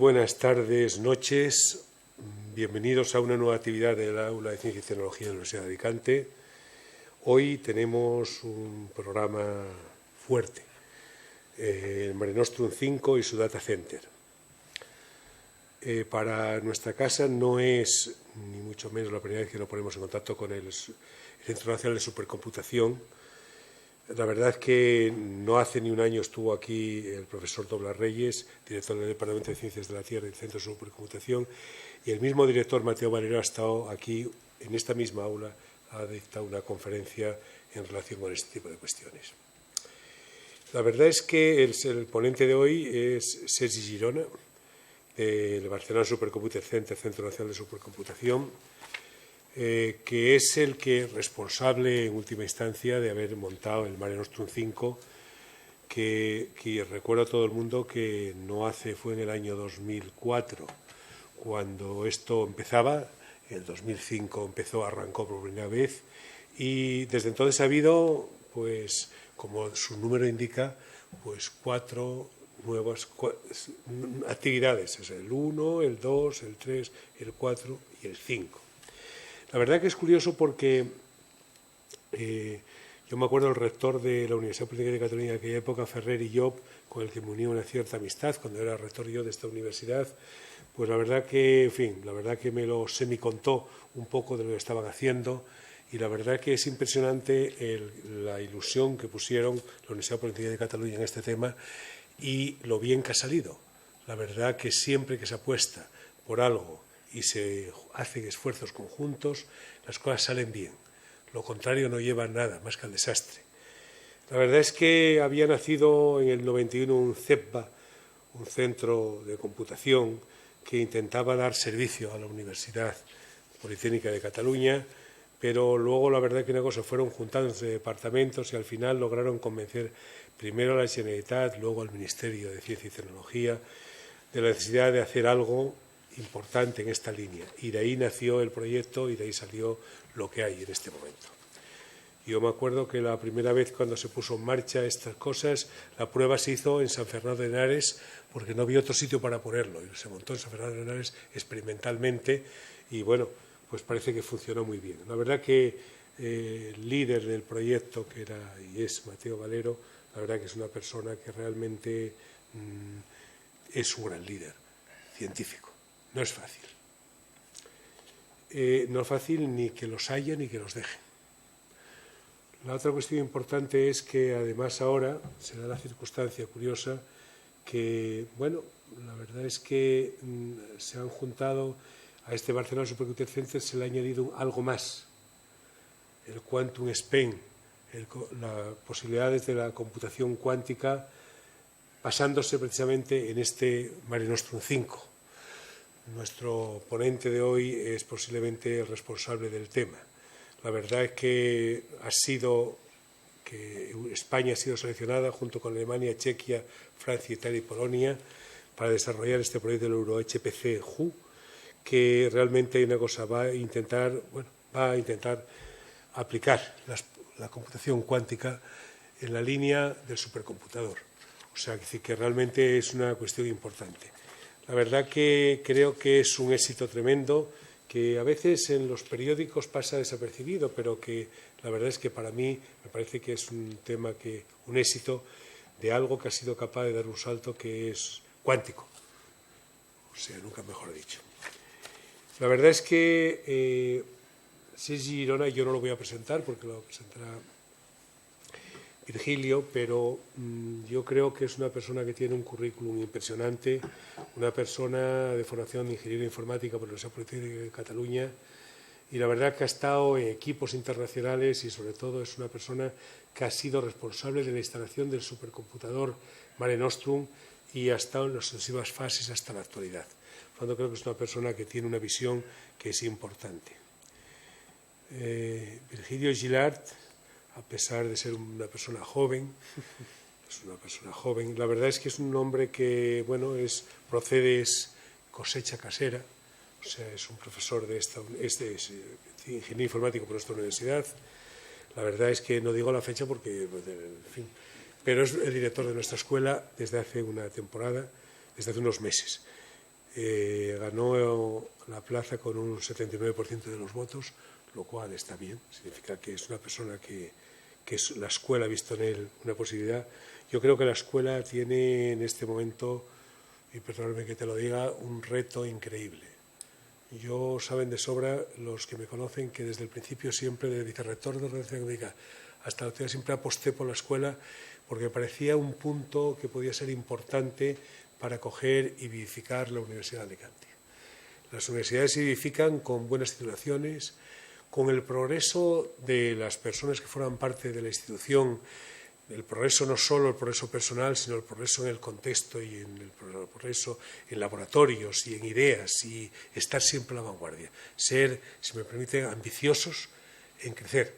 buenas tardes, noches. Bienvenidos a una nueva actividad del Aula de Ciencia y Tecnología de la Universidad de Alicante. Hoy tenemos un programa fuerte, el Mare Nostrum 5 y su Data Center. Para nuestra casa no es, ni mucho menos, la primera vez que nos ponemos en contacto con el Centro Nacional de Supercomputación. La verdad es que no hace ni un año estuvo aquí el profesor Doblas Reyes, director del Departamento de Ciencias de la Tierra del Centro de Supercomputación, y el mismo director Mateo Valero ha estado aquí, en esta misma aula, ha dictado una conferencia en relación con este tipo de cuestiones. La verdad es que el ponente de hoy es Sergi Girona, del Barcelona Supercomputer Center, Centro Nacional de Supercomputación, que es el responsable en última instancia de haber montado el Mare Nostrum 5, que recuerdo a todo el mundo que fue en el año 2004 cuando esto empezaba. En el 2005 arrancó por primera vez, y desde entonces ha habido, pues, como su número indica, pues 4 nuevas actividades: es el 1, el 2, el 3, el 4 y el 5. La verdad que es curioso porque yo me acuerdo del rector de la Universidad Politécnica de Cataluña de aquella época, Ferrer y yo, con el que me unía una cierta amistad cuando era rector yo de esta universidad. Pues la verdad que, me lo semicontó un poco de lo que estaban haciendo, y la verdad que es impresionante la ilusión que pusieron la Universidad Politécnica de Cataluña en este tema y lo bien que ha salido. La verdad que siempre que se apuesta por algo y se hacen esfuerzos conjuntos, las cosas salen bien. Lo contrario no lleva nada más que al desastre. La verdad es que había nacido en el 91 un CEPBA, un centro de computación que intentaba dar servicio a la Universidad Politécnica de Cataluña, pero luego la verdad que una cosa fueron juntándose departamentos y al final lograron convencer primero a la Generalitat, luego al Ministerio de Ciencia y Tecnología, de la necesidad de hacer algo importante en esta línea, y de ahí nació el proyecto y de ahí salió lo que hay en este momento. Yo me acuerdo que la primera vez cuando se puso en marcha estas cosas, la prueba se hizo en San Fernando de Henares porque no había otro sitio para ponerlo, y se montó en San Fernando de Henares experimentalmente, y bueno, pues parece que funcionó muy bien. La verdad que el líder del proyecto, que era y es Mateo Valero, la verdad que es una persona que realmente es un gran líder científico. No es fácil. No es fácil ni que los haya ni que los dejen. La otra cuestión importante es que además ahora se da la circunstancia curiosa que, bueno, la verdad es que se han juntado a este Barcelona Supercomputer Center, se le ha añadido algo más, el Quantum Spain, las posibilidades de la computación cuántica, basándose precisamente en este Mare Nostrum 5. Nuestro ponente de hoy es posiblemente el responsable del tema. La verdad es que España ha sido seleccionada junto con Alemania, Chequia, Francia, Italia y Polonia para desarrollar este proyecto del EuroHPC-HU, que realmente va a intentar aplicar la computación cuántica en la línea del supercomputador. O sea, que realmente es una cuestión importante. La verdad que creo que es un éxito tremendo, que a veces en los periódicos pasa desapercibido, pero que la verdad es que para mí me parece que es un éxito de algo que ha sido capaz de dar un salto que es cuántico. O sea, nunca mejor dicho. La verdad es que Sergi Girona, yo no lo voy a presentar porque lo presentará Virgilio, pero yo creo que es una persona que tiene un currículum impresionante, una persona de formación de ingeniería informática por la Universidad Politécnica de Cataluña, y la verdad que ha estado en equipos internacionales y sobre todo es una persona que ha sido responsable de la instalación del supercomputador Mare Nostrum y ha estado en las sucesivas fases hasta la actualidad. Por lo tanto, creo que es una persona que tiene una visión que es importante. Virgilio Gilart, a pesar de ser una persona joven, la verdad es que es un hombre que, bueno, es cosecha casera, o sea, es un profesor es ingeniero informático por nuestra universidad. La verdad es que no digo la fecha porque, en fin, pero es el director de nuestra escuela desde hace una temporada, desde hace unos meses. ganó la plaza con un 79% de los votos, lo cual está bien, significa que es una persona que la escuela ha visto en él una posibilidad. Yo creo que la escuela tiene en este momento, y perdóname que te lo diga, un reto increíble. Yo saben de sobra los que me conocen que desde el principio siempre, de vicerrector de Redacción Económica hasta la actualidad, siempre aposté por la escuela porque me parecía un punto que podía ser importante para acoger y vivificar la Universidad de Alicante. Las universidades se vivifican con buenas titulaciones, con el progreso de las personas que forman parte de la institución, el progreso no solo el progreso personal, sino el progreso en el contexto y en el progreso en laboratorios y en ideas y estar siempre a la vanguardia. Ser, si me permite, ambiciosos en crecer.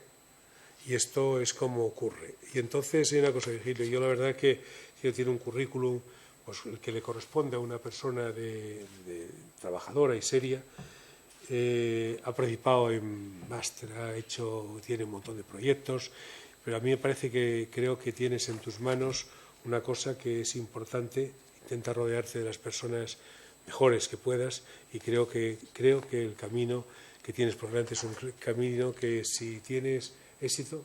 Y esto es como ocurre. Y entonces hay una cosa, Virgilio, yo la verdad que tiene un currículum pues, el que le corresponde a una persona de trabajadora y seria. Ha participado en máster, tiene un montón de proyectos, pero a mí me parece que creo que tienes en tus manos una cosa que es importante, intenta rodearte de las personas mejores que puedas y creo que el camino que tienes por delante es un camino que si tienes éxito,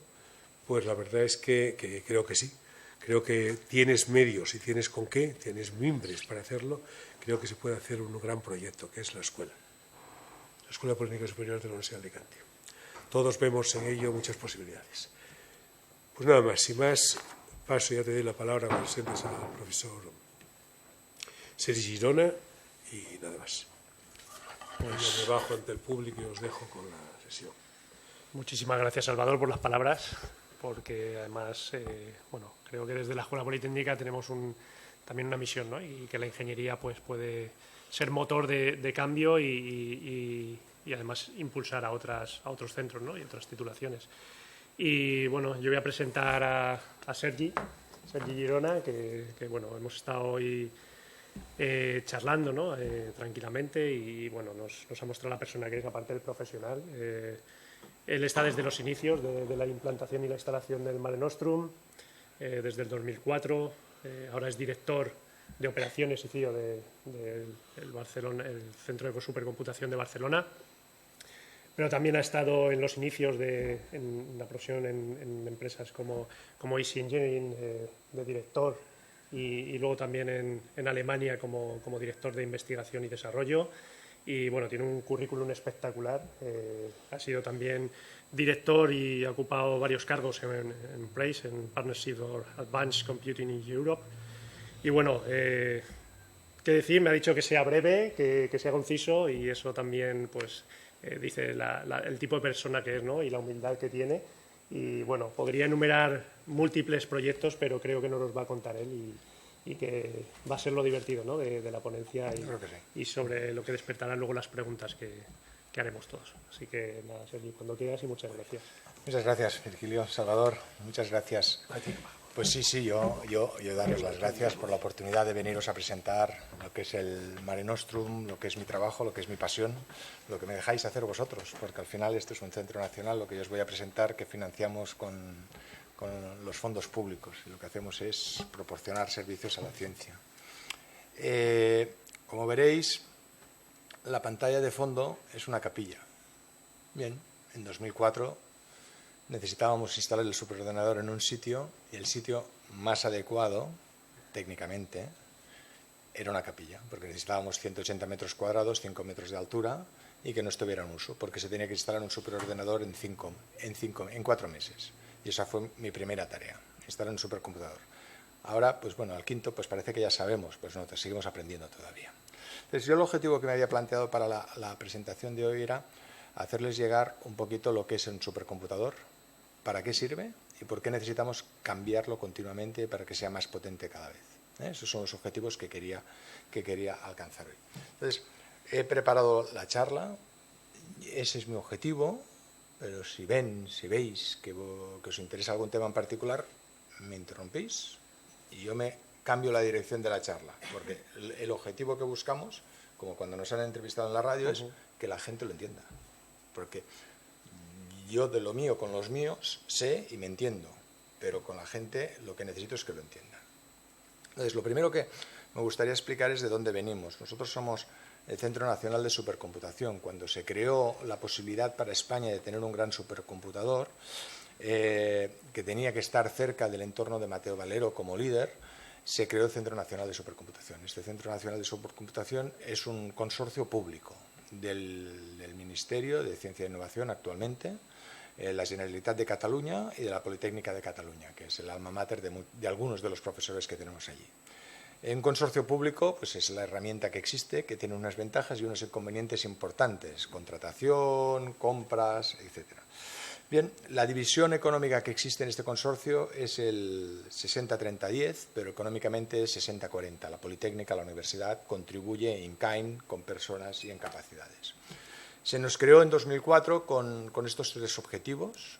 pues la verdad es que creo que sí. Creo que tienes medios y tienes con qué, tienes mimbres para hacerlo. Creo que se puede hacer un gran proyecto, que es la escuela. La Escuela Politécnica Superior de la Universidad de Alicante. Todos vemos en ello muchas posibilidades. Pues nada más, sin más, paso, ya te doy la palabra para que presentes al profesor Sergi Girona y nada más. Pues yo me bajo ante el público y os dejo con la sesión. Muchísimas gracias, Salvador, por las palabras, porque además, bueno, creo que desde la Escuela Politécnica tenemos también una misión, ¿no? Y que la ingeniería pues puede ser motor de cambio y además impulsar a otros centros, ¿no? Y otras titulaciones. Y bueno, yo voy a presentar a Sergi Girona, que bueno, hemos estado hoy charlando, ¿no? Tranquilamente y bueno, nos ha mostrado la persona que es, aparte del profesional. Él está desde los inicios de la implantación y la instalación del Mare Nostrum, desde el 2004. Ahora es director de operaciones y CEO del Barcelona, el Centro de Supercomputación de Barcelona. Pero también ha estado en los inicios en la profesión en empresas como Easy Engineering, de director, y luego también en Alemania como director de investigación y desarrollo. Y bueno, tiene un currículum espectacular. Ha sido también director y ha ocupado varios cargos en PRACE, en Partnership for Advanced Computing in Europe. Y bueno, qué decir, me ha dicho que sea breve, que sea conciso, y eso también pues dice el tipo de persona que es, ¿no? Y la humildad que tiene. Y bueno, podría enumerar múltiples proyectos, pero creo que nos los va a contar él y que va a ser lo divertido, ¿no? de la ponencia y sobre lo que despertarán luego las preguntas que haremos todos. Así que nada, Sergi, cuando quieras y muchas gracias. Muchas gracias, Virgilio, Salvador, muchas gracias. Pues sí, yo daros las gracias por la oportunidad de veniros a presentar lo que es el Mare Nostrum, lo que es mi trabajo, lo que es mi pasión, lo que me dejáis hacer vosotros, porque al final esto es un centro nacional, lo que yo os voy a presentar, que financiamos con los fondos públicos, y lo que hacemos es proporcionar servicios a la ciencia. Como veréis, la pantalla de fondo es una capilla. Bien, en 2004 necesitábamos instalar el superordenador en un sitio y el sitio más adecuado, técnicamente, era una capilla, porque necesitábamos 180 metros cuadrados, 5 metros de altura y que no estuviera en uso, porque se tenía que instalar un superordenador en 4 meses. Y esa fue mi primera tarea, instalar un supercomputador. Ahora, pues bueno, al quinto, pues parece que ya sabemos, pues no, seguimos aprendiendo todavía. Entonces, yo el objetivo que me había planteado para la presentación de hoy era hacerles llegar un poquito lo que es un supercomputador, para qué sirve y por qué necesitamos cambiarlo continuamente para que sea más potente cada vez. Esos son los objetivos que quería alcanzar hoy. Entonces, he preparado la charla, ese es mi objetivo, pero si veis que os interesa algún tema en particular, me interrumpís y yo me cambio la dirección de la charla, porque el objetivo que buscamos, como cuando nos han entrevistado en la radio, es que la gente lo entienda. Porque yo de lo mío con los míos sé y me entiendo, pero con la gente lo que necesito es que lo entiendan. Entonces, lo primero que me gustaría explicar de dónde venimos. Nosotros somos el Centro Nacional de Supercomputación. Cuando se creó la posibilidad para España de tener un gran supercomputador, que tenía que estar cerca del entorno de Mateo Valero como líder, se creó el Centro Nacional de Supercomputación. Este Centro Nacional de Supercomputación es un consorcio público del Ministerio de Ciencia e Innovación actualmente, la Generalitat de Cataluña y de la Politécnica de Cataluña, que es el alma mater de algunos de los profesores que tenemos allí. Un consorcio público pues es la herramienta que existe, que tiene unas ventajas y unos inconvenientes importantes, contratación, compras, etcétera. Bien, la división económica que existe en este consorcio es el 60-30-10, pero económicamente es 60-40. La Politécnica, la universidad, contribuye in kind con personas y en capacidades. Se nos creó en 2004 con estos tres objetivos.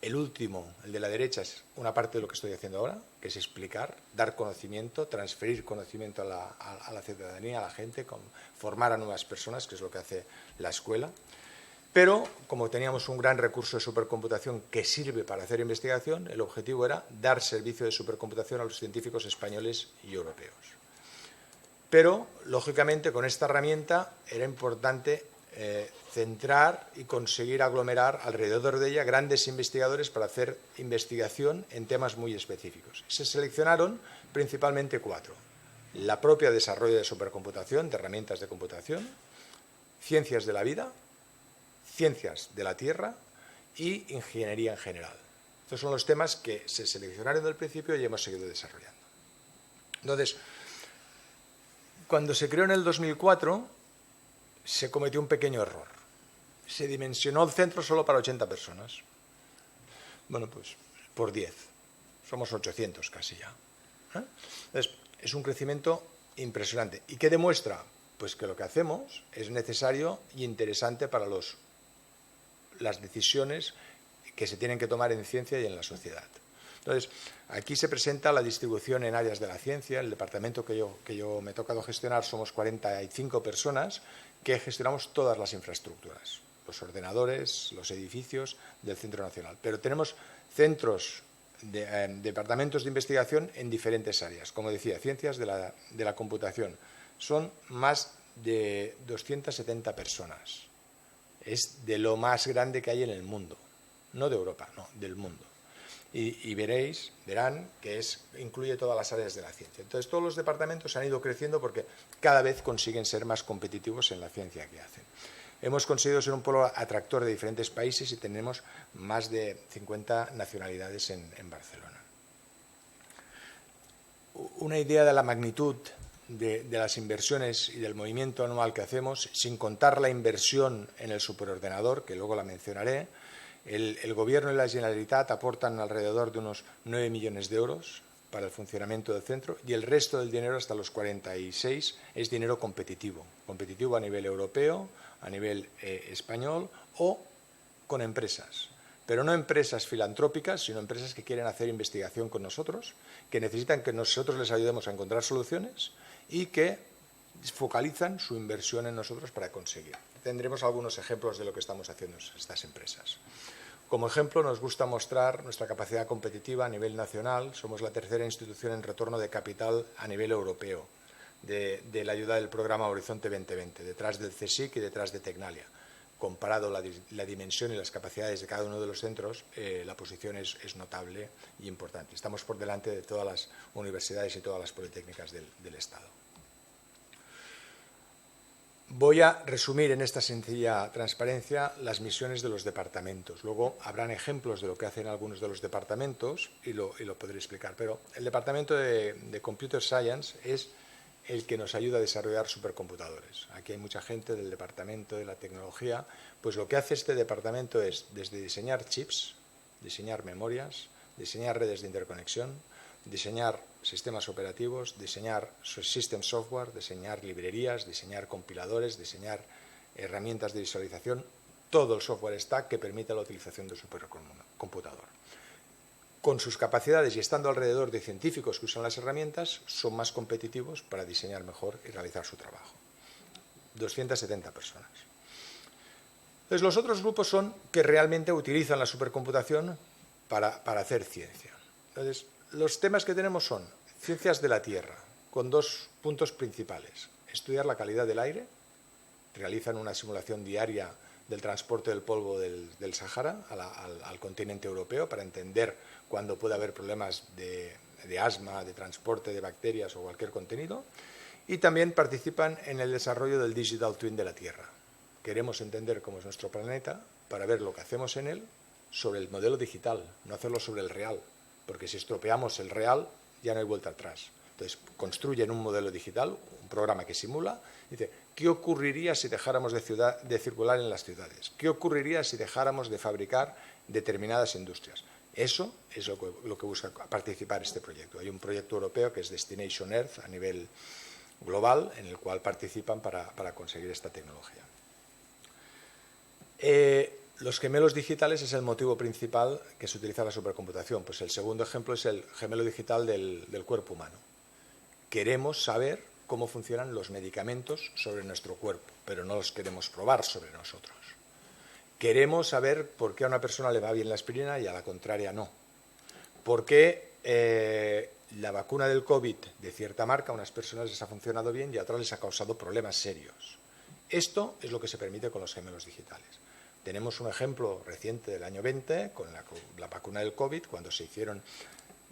El último, el de la derecha, es una parte de lo que estoy haciendo ahora, que es explicar, dar conocimiento, transferir conocimiento a la ciudadanía, a la gente, formar a nuevas personas, que es lo que hace la escuela. Pero, como teníamos un gran recurso de supercomputación que sirve para hacer investigación, el objetivo era dar servicio de supercomputación a los científicos españoles y europeos. Pero, lógicamente, con esta herramienta era importante centrar y conseguir aglomerar alrededor de ella grandes investigadores para hacer investigación en temas muy específicos. Se seleccionaron principalmente 4. La propia desarrollo de supercomputación, de herramientas de computación, ciencias de la vida, ciencias de la Tierra y ingeniería en general. Estos son los temas que se seleccionaron del principio y hemos seguido desarrollando. Entonces, cuando se creó en el 2004, se cometió un pequeño error. Se dimensionó el centro solo para 80 personas. Bueno, pues por 10. Somos 800 casi ya. Entonces, es un crecimiento impresionante. ¿Y qué demuestra? Pues que lo que hacemos es necesario y interesante para las decisiones que se tienen que tomar en ciencia y en la sociedad. Entonces, aquí se presenta la distribución en áreas de la ciencia. El departamento que yo me he tocado gestionar somos 45 personas que gestionamos todas las infraestructuras, los ordenadores, los edificios del Centro Nacional. Pero tenemos centros, departamentos de investigación en diferentes áreas. Como decía, ciencias de la computación. Son más de 270 personas. Es de lo más grande que hay en el mundo. No de Europa, no, del mundo. Y verán que incluye todas las áreas de la ciencia. Entonces, todos los departamentos han ido creciendo porque cada vez consiguen ser más competitivos en la ciencia que hacen. Hemos conseguido ser un polo atractor de diferentes países y tenemos más de 50 nacionalidades en Barcelona. Una idea de la magnitud de las inversiones y del movimiento anual que hacemos, sin contar la inversión en el superordenador, que luego la mencionaré. El Gobierno y la Generalitat aportan alrededor de unos 9 millones de euros para el funcionamiento del centro y el resto del dinero, hasta los 46, es dinero competitivo. Competitivo a nivel europeo, a nivel español o con empresas. Pero no empresas filantrópicas, sino empresas que quieren hacer investigación con nosotros, que necesitan que nosotros les ayudemos a encontrar soluciones y que focalizan su inversión en nosotros para conseguir. Tendremos algunos ejemplos de lo que estamos haciendo estas empresas. Como ejemplo, nos gusta mostrar nuestra capacidad competitiva a nivel nacional. Somos la tercera institución en retorno de capital a nivel europeo de la ayuda del programa Horizonte 2020, detrás del CSIC y detrás de Tecnalia. Comparado la dimensión y las capacidades de cada uno de los centros, la posición es notable y importante. Estamos por delante de todas las universidades y todas las politécnicas del Estado. Voy a resumir en esta sencilla transparencia las misiones de los departamentos. Luego habrán ejemplos de lo que hacen algunos de los departamentos y lo podré explicar. Pero el departamento de Computer Science es el que nos ayuda a desarrollar supercomputadores. Aquí hay mucha gente del departamento de la tecnología. Pues lo que hace este departamento es desde diseñar chips, diseñar memorias, diseñar redes de interconexión, diseñar sistemas operativos, diseñar system software, diseñar librerías, diseñar compiladores, diseñar herramientas de visualización, todo el software stack que permite la utilización del supercomputador. Con sus capacidades y estando alrededor de científicos que usan las herramientas, son más competitivos para diseñar mejor y realizar su trabajo. 270 personas. Entonces, los otros grupos son que realmente utilizan la supercomputación para hacer ciencia. Entonces, los temas que tenemos son ciencias de la Tierra. con dos puntos principales. Estudiar la calidad del aire, realizan una simulación diaria del transporte del polvo del Sahara al continente europeo para entender cuándo puede haber problemas de asma, de transporte de bacterias o cualquier contenido. Y también participan en el desarrollo del Digital Twin de la Tierra. Queremos entender cómo es nuestro planeta para ver lo que hacemos en él sobre el modelo digital, no hacerlo sobre el real, porque si estropeamos el real ya no hay vuelta atrás. Entonces, construyen un modelo digital, un programa que simula, dice, ¿qué ocurriría si dejáramos de circular en las ciudades? ¿Qué ocurriría si dejáramos de fabricar determinadas industrias? Eso es lo que busca participar este proyecto. Hay un proyecto europeo que es Destination Earth a nivel global, en el cual participan para conseguir esta tecnología. Los gemelos digitales es el motivo principal que se utiliza la supercomputación. Pues el segundo ejemplo es el gemelo digital del cuerpo humano. Queremos saber cómo funcionan los medicamentos sobre nuestro cuerpo, pero no los queremos probar sobre nosotros. Queremos saber por qué a una persona le va bien la aspirina y a la contraria no. ¿Por qué la vacuna del COVID de cierta marca a unas personas les ha funcionado bien y a otras les ha causado problemas serios? Esto es lo que se permite con los gemelos digitales. Tenemos un ejemplo reciente del año 20 con la vacuna del COVID, cuando se hicieron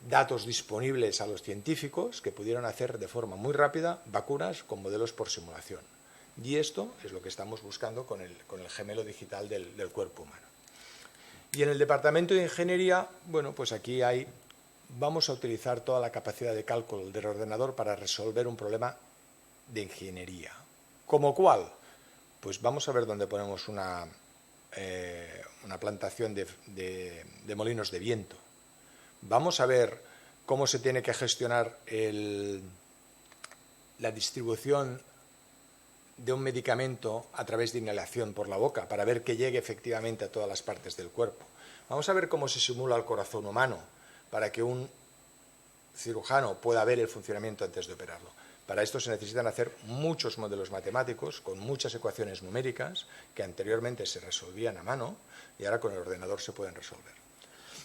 datos disponibles a los científicos que pudieron hacer de forma muy rápida vacunas con modelos por simulación. Y esto es lo que estamos buscando con el gemelo digital del cuerpo humano. Y en el departamento de ingeniería, bueno, pues aquí vamos a utilizar toda la capacidad de cálculo del ordenador para resolver un problema de ingeniería. ¿Como cuál? Pues vamos a ver dónde ponemos una plantación de molinos de viento. Vamos a ver cómo se tiene que gestionar la distribución de un medicamento a través de inhalación por la boca para ver que llegue efectivamente a todas las partes del cuerpo. Vamos a ver cómo se simula el corazón humano para que un cirujano pueda ver el funcionamiento antes de operarlo. Para esto se necesitan hacer muchos modelos matemáticos con muchas ecuaciones numéricas que anteriormente se resolvían a mano y ahora con el ordenador se pueden resolver.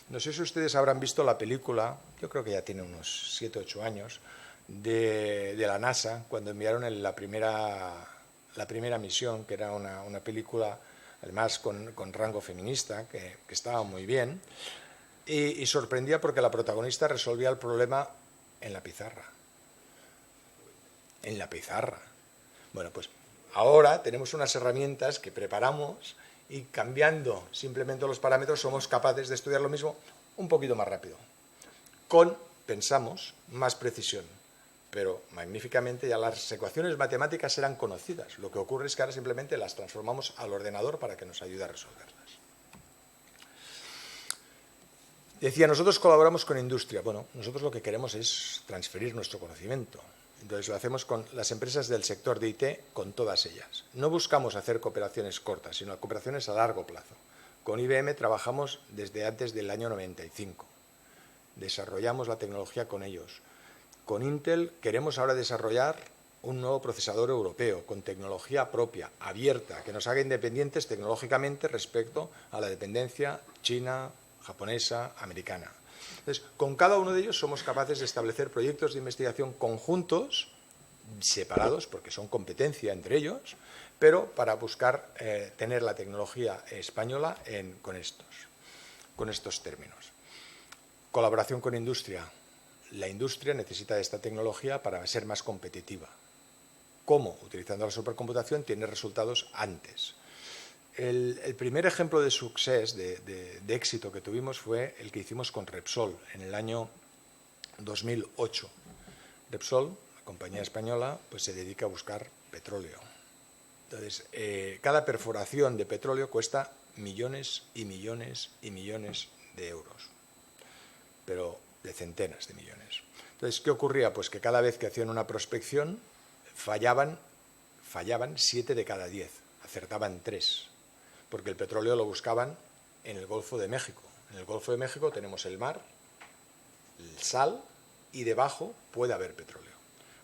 No sé si ustedes habrán visto la película, yo creo que ya tiene unos 7 o 8 años, de la NASA, cuando enviaron la primera misión, que era una película, además con rango feminista, que estaba muy bien, y sorprendía porque la protagonista resolvía el problema en la pizarra. En la pizarra. Bueno, pues ahora tenemos unas herramientas que preparamos y cambiando simplemente los parámetros somos capaces de estudiar lo mismo un poquito más rápido. Pensamos, más precisión. Pero magníficamente ya las ecuaciones matemáticas eran conocidas. Lo que ocurre es que ahora simplemente las transformamos al ordenador para que nos ayude a resolverlas. Decía, nosotros colaboramos con industria. Bueno, nosotros lo que queremos es transferir nuestro conocimiento. Entonces lo hacemos con las empresas del sector de IT, con todas ellas. No buscamos hacer cooperaciones cortas, sino cooperaciones a largo plazo. Con IBM trabajamos desde antes del año 95. Desarrollamos la tecnología con ellos. Con Intel queremos ahora desarrollar un nuevo procesador europeo con tecnología propia, abierta, que nos haga independientes tecnológicamente respecto a la dependencia china, japonesa, americana. Entonces, con cada uno de ellos somos capaces de establecer proyectos de investigación conjuntos, separados, porque son competencia entre ellos, pero para buscar tener la tecnología española con estos términos. Colaboración con industria. La industria necesita esta tecnología para ser más competitiva. ¿Cómo? Utilizando la supercomputación tiene resultados antes. El primer ejemplo de success, de éxito que tuvimos fue el que hicimos con Repsol en el año 2008. Repsol, la compañía española, pues se dedica a buscar petróleo. Entonces, cada perforación de petróleo cuesta millones y millones y millones de euros, pero de centenas de millones. Entonces, ¿qué ocurría? Pues que cada vez que hacían una prospección fallaban 7 de cada 10, acertaban 3, porque el petróleo lo buscaban en el Golfo de México. En el Golfo de México tenemos el mar, el sal y debajo puede haber petróleo.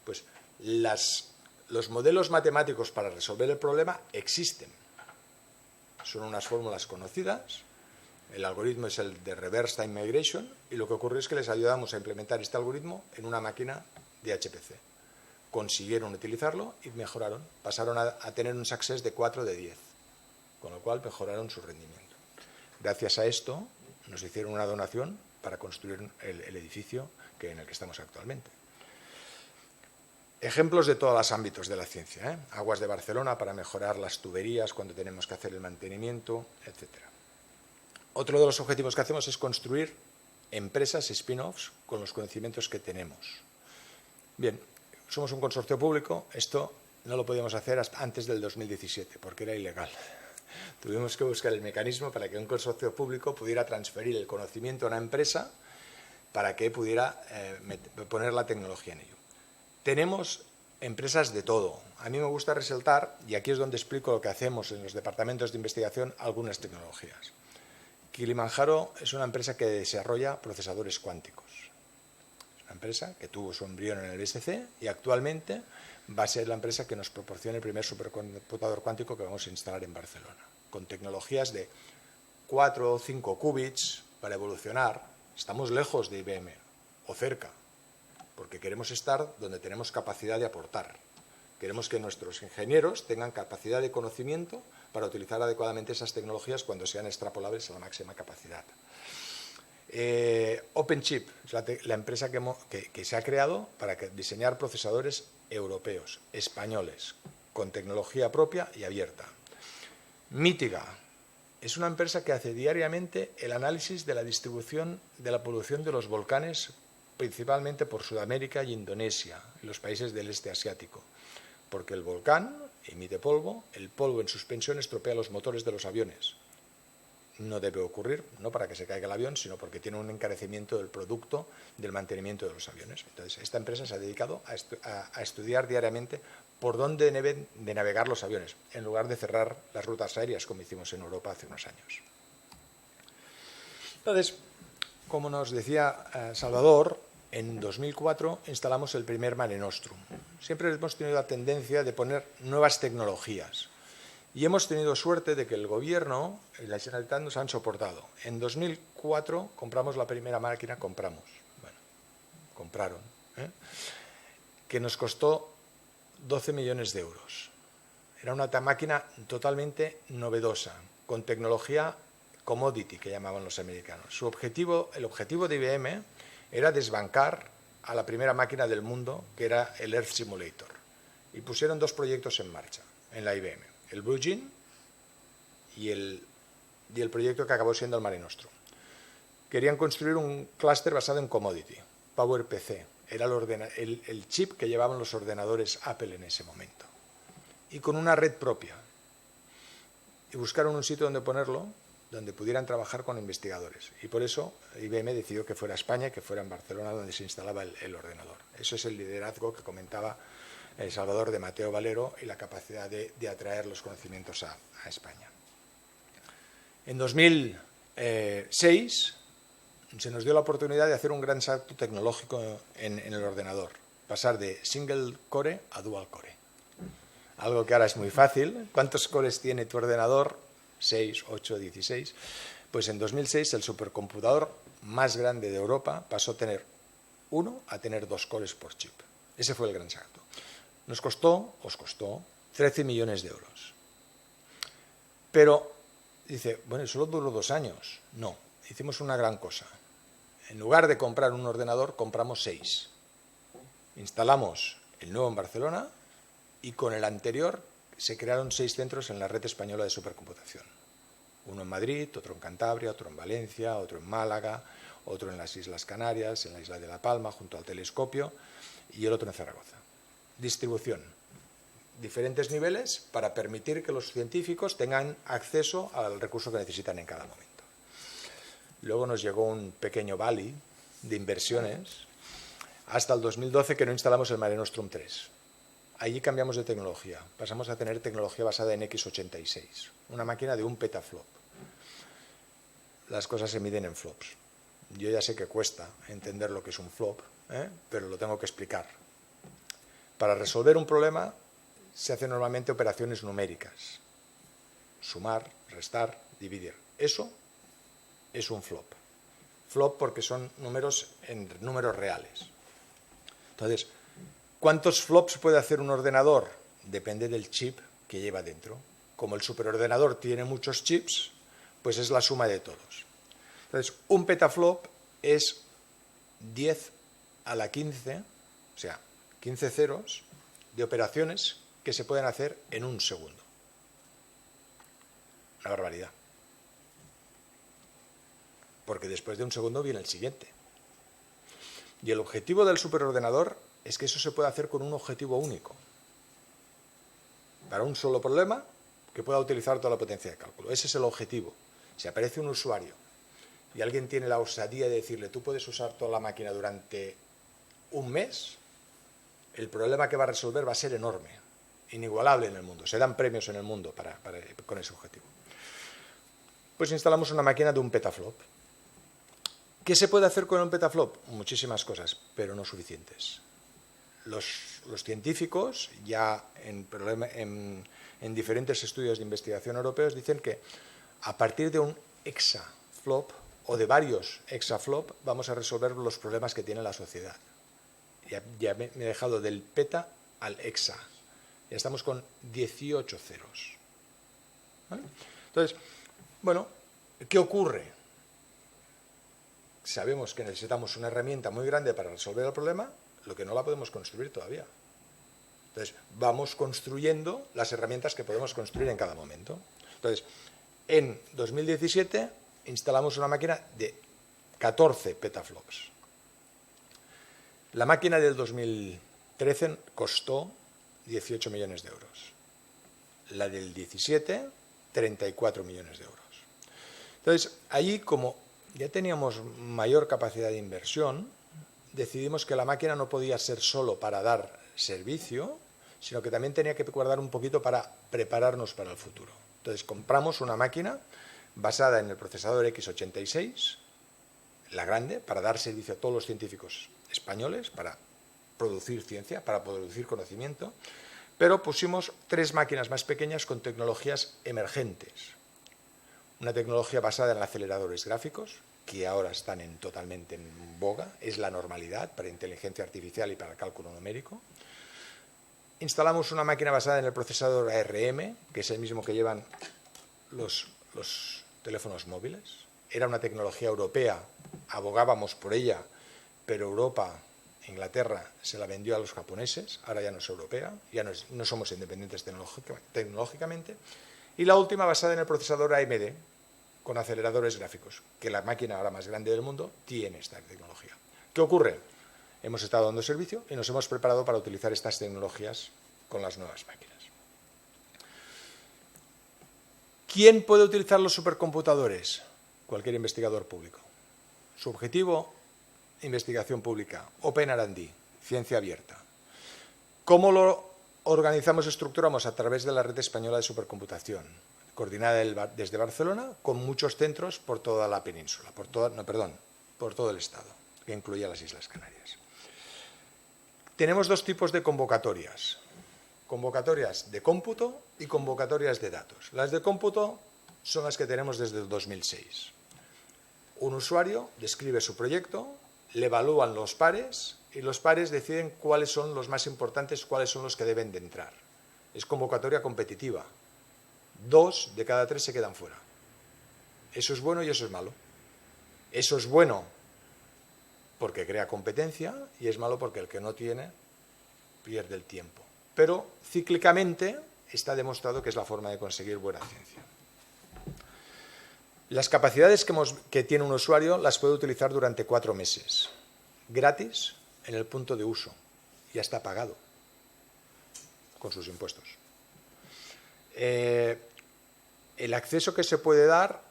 Pues los modelos matemáticos para resolver el problema existen. Son unas fórmulas conocidas. El algoritmo es el de Reverse Time Migration y lo que ocurre es que les ayudamos a implementar este algoritmo en una máquina de HPC. consiguieron utilizarlo y mejoraron. Pasaron a tener un success de 4 de 10, con lo cual mejoraron su rendimiento. Gracias a esto nos hicieron una donación para construir el edificio en el que estamos actualmente. Ejemplos de todos los ámbitos de la ciencia, ¿eh? Aguas de Barcelona para mejorar las tuberías cuando tenemos que hacer el mantenimiento, etc. Otro de los objetivos que hacemos es construir empresas spin-offs con los conocimientos que tenemos. Bien, somos un consorcio público, esto no lo podíamos hacer hasta antes del 2017 porque era ilegal. Tuvimos que buscar el mecanismo para que un consorcio público pudiera transferir el conocimiento a una empresa para que pudiera poner la tecnología en ello. Tenemos empresas de todo. A mí me gusta resaltar, y aquí es donde explico lo que hacemos en los departamentos de investigación, algunas tecnologías. Kilimanjaro es una empresa que desarrolla procesadores cuánticos. Es una empresa que tuvo su embrión en el BSC y actualmente va a ser la empresa que nos proporcione el primer supercomputador cuántico que vamos a instalar en Barcelona, con tecnologías de 4 o 5 qubits para evolucionar. Estamos lejos de IBM, o cerca, porque queremos estar donde tenemos capacidad de aportar. Queremos que nuestros ingenieros tengan capacidad de conocimiento para utilizar adecuadamente esas tecnologías cuando sean extrapolables a la máxima capacidad. OpenChip es la empresa que se ha creado para diseñar procesadores europeos, españoles, con tecnología propia y abierta. Mítiga es una empresa que hace diariamente el análisis de la distribución de la polución de los volcanes, principalmente por Sudamérica y Indonesia, y los países del este asiático, porque el volcán emite polvo, el polvo en suspensión estropea los motores de los aviones. No debe ocurrir, no para que se caiga el avión, sino porque tiene un encarecimiento del producto del mantenimiento de los aviones. Entonces, esta empresa se ha dedicado a estudiar diariamente por dónde deben de navegar los aviones, en lugar de cerrar las rutas aéreas, como hicimos en Europa hace unos años. Entonces, como nos decía Salvador, en 2004 instalamos el primer Mare Nostrum. Siempre hemos tenido la tendencia de poner nuevas tecnologías. Y hemos tenido suerte de que el Gobierno y la Generalitat nos han soportado. En 2004 compramos la primera máquina, compraron, que nos costó 12 millones de euros. Era una máquina totalmente novedosa, con tecnología commodity, que llamaban los americanos. El objetivo de IBM era desbancar a la primera máquina del mundo, que era el Earth Simulator. Y pusieron 2 proyectos en marcha en la IBM. El Blue Gene y el proyecto que acabó siendo el Mare Nostrum. Querían construir un clúster basado en commodity, PowerPC. Era el chip que llevaban los ordenadores Apple en ese momento. Y con una red propia. Y buscaron un sitio donde ponerlo, donde pudieran trabajar con investigadores. Y por eso IBM decidió que fuera España, que fuera en Barcelona donde se instalaba el ordenador. Eso es el liderazgo que comentaba El Salvador, de Mateo Valero, y la capacidad de atraer los conocimientos a España. En 2006 se nos dio la oportunidad de hacer un gran salto tecnológico en el ordenador, pasar de single core a dual core. Algo que ahora es muy fácil. ¿Cuántos cores tiene tu ordenador? 6, 8, 16. Pues en 2006 el supercomputador más grande de Europa pasó a tener 1 a tener 2 cores por chip. Ese fue el gran salto. Os costó 13 millones de euros. Pero, dice, bueno, solo duró 2 años. No, hicimos una gran cosa. En lugar de comprar un ordenador, compramos 6. Instalamos el nuevo en Barcelona y con el anterior se crearon 6 centros en la red española de supercomputación. Uno en Madrid, otro en Cantabria, otro en Valencia, otro en Málaga, otro en las Islas Canarias, en la isla de La Palma, junto al telescopio, y el otro en Zaragoza. Distribución. Diferentes niveles para permitir que los científicos tengan acceso al recurso que necesitan en cada momento. Luego nos llegó un pequeño valley de inversiones hasta el 2012, que no instalamos el Mare Nostrum 3. Allí cambiamos de tecnología. Pasamos a tener tecnología basada en x86, una máquina de 1 petaflop. Las cosas se miden en flops. Yo ya sé que cuesta entender lo que es un flop, pero lo tengo que explicar. Para resolver un problema se hacen normalmente operaciones numéricas. Sumar, restar, dividir. Eso es un flop. Flop porque son números reales. Entonces, ¿Cuántos flops puede hacer un ordenador? Depende del chip que lleva dentro. Como el superordenador tiene muchos chips, pues es la suma de todos. Entonces, un petaflop es 10 a la 15, o sea, 15 ceros de operaciones que se pueden hacer en un segundo. Una barbaridad. Porque después de un segundo viene el siguiente. Y el objetivo del superordenador es que eso se pueda hacer con un objetivo único. Para un solo problema, que pueda utilizar toda la potencia de cálculo. Ese es el objetivo. Si aparece un usuario y alguien tiene la osadía de decirle tú puedes usar toda la máquina durante un mes, el problema que va a resolver va a ser enorme, inigualable en el mundo. Se dan premios en el mundo con ese objetivo. Pues instalamos una máquina de un petaflop. ¿Qué se puede hacer con un petaflop? Muchísimas cosas, pero no suficientes. Los científicos, ya en diferentes estudios de investigación europeos, dicen que a partir de un exaflop o de varios exaflop vamos a resolver los problemas que tiene la sociedad. Ya me he dejado del peta al hexa. Ya estamos con 18 ceros. ¿Vale? Entonces, bueno, ¿qué ocurre? Sabemos que necesitamos una herramienta muy grande para resolver el problema, lo que no la podemos construir todavía. Entonces, vamos construyendo las herramientas que podemos construir en cada momento. Entonces, en 2017 instalamos una máquina de 14 petaflops. La máquina del 2013 costó 18 millones de euros. La del 17, 34 millones de euros. Entonces, allí, como ya teníamos mayor capacidad de inversión, decidimos que la máquina no podía ser solo para dar servicio, sino que también tenía que guardar un poquito para prepararnos para el futuro. Entonces compramos una máquina basada en el procesador x86, la grande, para dar servicio a todos los científicos españoles, para producir ciencia, para producir conocimiento, pero pusimos 3 máquinas más pequeñas con tecnologías emergentes. Una tecnología basada en aceleradores gráficos, que ahora están totalmente en boga, es la normalidad para inteligencia artificial y para cálculo numérico. Instalamos una máquina basada en el procesador ARM, que es el mismo que llevan los teléfonos móviles. Era una tecnología europea, abogábamos por ella, pero Europa, Inglaterra, se la vendió a los japoneses, ahora ya no es europea, ya no somos independientes tecnológicamente. Y la última basada en el procesador AMD, con aceleradores gráficos, que la máquina ahora más grande del mundo tiene esta tecnología. ¿Qué ocurre? Hemos estado dando servicio y nos hemos preparado para utilizar estas tecnologías con las nuevas máquinas. ¿Quién puede utilizar los supercomputadores? Cualquier investigador público. Su objetivo, investigación pública, Open R&D, ciencia abierta. ¿Cómo lo organizamos y estructuramos? A través de la red española de supercomputación, coordinada desde Barcelona, con muchos centros por toda la península, por todo el Estado, que incluye las Islas Canarias. Tenemos 2 tipos de convocatorias. Convocatorias de cómputo y convocatorias de datos. Las de cómputo son las que tenemos desde el 2006. Un usuario describe su proyecto, le evalúan los pares y los pares deciden cuáles son los más importantes, cuáles son los que deben de entrar. Es convocatoria competitiva. 2 de cada 3 se quedan fuera. Eso es bueno y eso es malo. Eso es bueno porque crea competencia y es malo porque el que no tiene pierde el tiempo. Pero cíclicamente está demostrado que es la forma de conseguir buena ciencia. Las capacidades que tiene un usuario las puede utilizar durante 4 meses, gratis en el punto de uso. Ya está pagado con sus impuestos. El acceso que se puede dar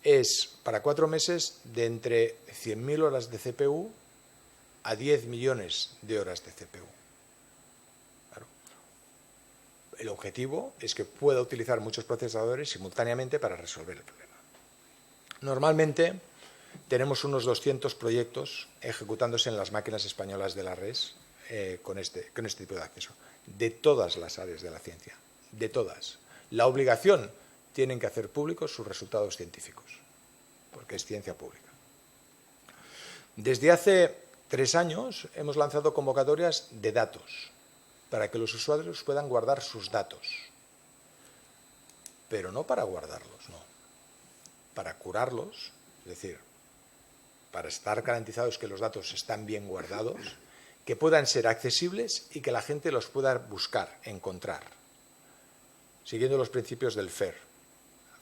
es para 4 meses de entre 100.000 horas de CPU a 10 millones de horas de CPU. Claro. El objetivo es que pueda utilizar muchos procesadores simultáneamente para resolver el problema. Normalmente tenemos unos 200 proyectos ejecutándose en las máquinas españolas de la RES con este tipo de acceso, de todas las áreas de la ciencia, de todas. La obligación, tienen que hacer públicos sus resultados científicos, porque es ciencia pública. Desde hace 3 años hemos lanzado convocatorias de datos para que los usuarios puedan guardar sus datos. Pero no para guardarlos, no. Para curarlos, es decir, para estar garantizados que los datos están bien guardados, que puedan ser accesibles y que la gente los pueda buscar, encontrar, siguiendo los principios del FAIR: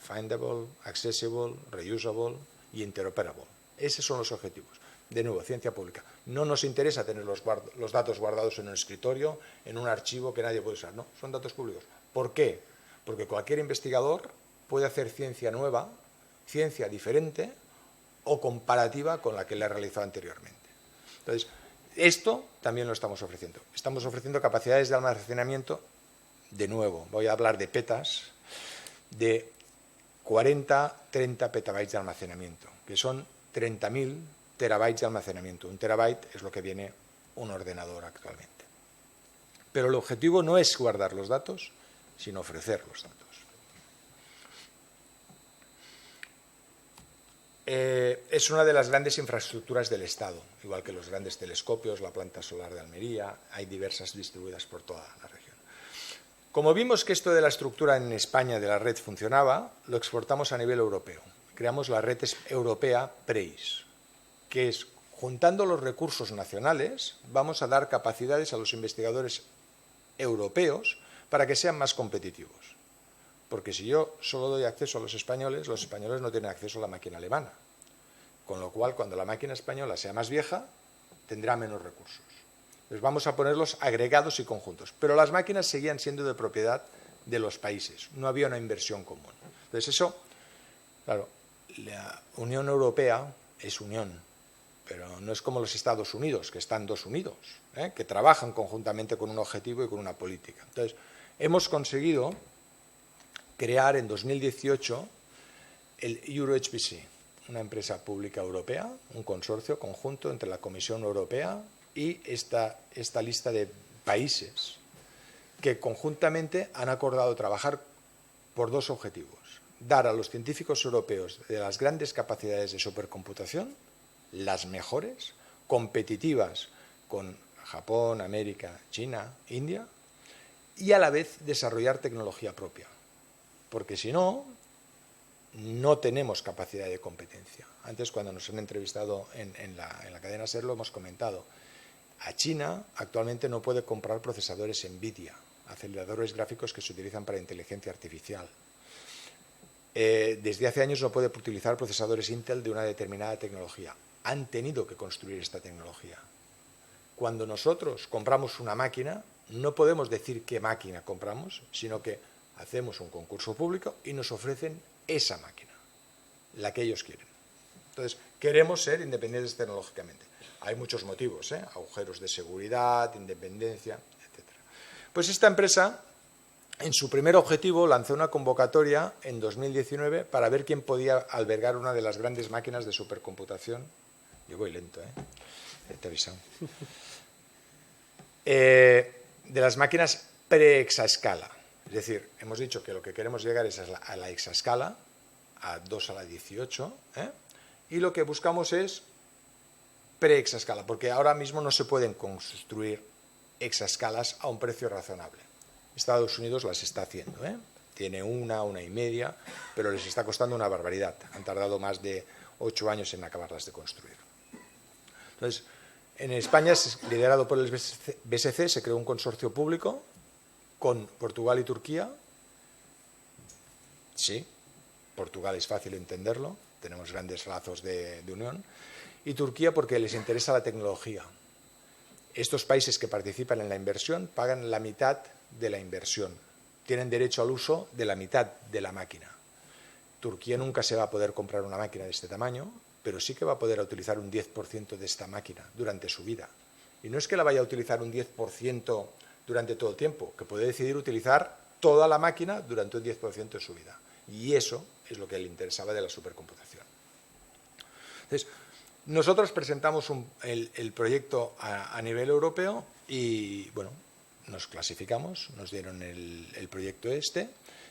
findable, accessible, reusable y interoperable. Esos son los objetivos. De nuevo, ciencia pública. No nos interesa tener los datos guardados en un escritorio, en un archivo que nadie puede usar. No, son datos públicos. ¿Por qué? Porque cualquier investigador puede hacer ciencia nueva, ciencia diferente o comparativa con la que le ha realizado anteriormente. Entonces, esto también lo estamos ofreciendo. Estamos ofreciendo capacidades de almacenamiento, de nuevo, voy a hablar de petas, de 40-30 petabytes de almacenamiento, que son 30.000 terabytes de almacenamiento. Un terabyte es lo que viene un ordenador actualmente. Pero el objetivo no es guardar los datos, sino ofrecer los datos. Es una de las grandes infraestructuras del Estado, igual que los grandes telescopios, la planta solar de Almería, hay diversas distribuidas por toda la región. Como vimos que esto de la estructura en España de la red funcionaba, lo exportamos a nivel europeo. Creamos la red europea PREIS, que es, juntando los recursos nacionales, vamos a dar capacidades a los investigadores europeos para que sean más competitivos. Porque si yo solo doy acceso a los españoles no tienen acceso a la máquina alemana. Con lo cual, cuando la máquina española sea más vieja, tendrá menos recursos. Entonces vamos a ponerlos agregados y conjuntos. Pero las máquinas seguían siendo de propiedad de los países. No había una inversión común. Entonces eso, claro, la Unión Europea es unión, pero no es como los Estados Unidos, que están dos unidos, que trabajan conjuntamente con un objetivo y con una política. Entonces, hemos conseguido crear en 2018 el EuroHPC, una empresa pública europea, un consorcio conjunto entre la Comisión Europea y esta lista de países que conjuntamente han acordado trabajar por dos objetivos: dar a los científicos europeos de las grandes capacidades de supercomputación, las mejores, competitivas con Japón, América, China, India, y a la vez desarrollar tecnología propia. Porque si no, no tenemos capacidad de competencia. Antes, cuando nos han entrevistado en la cadena SER, lo hemos comentado. A China actualmente no puede comprar procesadores NVIDIA, aceleradores gráficos que se utilizan para inteligencia artificial. Desde hace años no puede utilizar procesadores Intel de una determinada tecnología. Han tenido que construir esta tecnología. Cuando nosotros compramos una máquina, no podemos decir qué máquina compramos, sino que hacemos un concurso público y nos ofrecen esa máquina, la que ellos quieren. Entonces, queremos ser independientes tecnológicamente. Hay muchos motivos, agujeros de seguridad, independencia, etc. Pues esta empresa, en su primer objetivo, lanzó una convocatoria en 2019 para ver quién podía albergar una de las grandes máquinas de supercomputación. Yo voy lento, te he avisado. De las máquinas pre-exaescala. Es decir, hemos dicho que lo que queremos llegar es a la exaescala, a 2 a la 18, y lo que buscamos es pre-exaescala, porque ahora mismo no se pueden construir exaescalas a un precio razonable. Estados Unidos las está haciendo, tiene una y media, pero les está costando una barbaridad. Han tardado más de 8 años en acabarlas de construir. Entonces, en España, liderado por el BSC, se creó un consorcio público con Portugal y Turquía. Sí, Portugal es fácil entenderlo, tenemos grandes lazos de unión. Y Turquía porque les interesa la tecnología. Estos países que participan en la inversión pagan la mitad de la inversión. Tienen derecho al uso de la mitad de la máquina. Turquía nunca se va a poder comprar una máquina de este tamaño, pero sí que va a poder utilizar un 10% de esta máquina durante su vida. Y no es que la vaya a utilizar un 10% durante todo el tiempo, que puede decidir utilizar toda la máquina durante un 10% de su vida. Y eso es lo que le interesaba de la supercomputación. Entonces, nosotros presentamos el proyecto a nivel europeo y, bueno, nos clasificamos, nos dieron el proyecto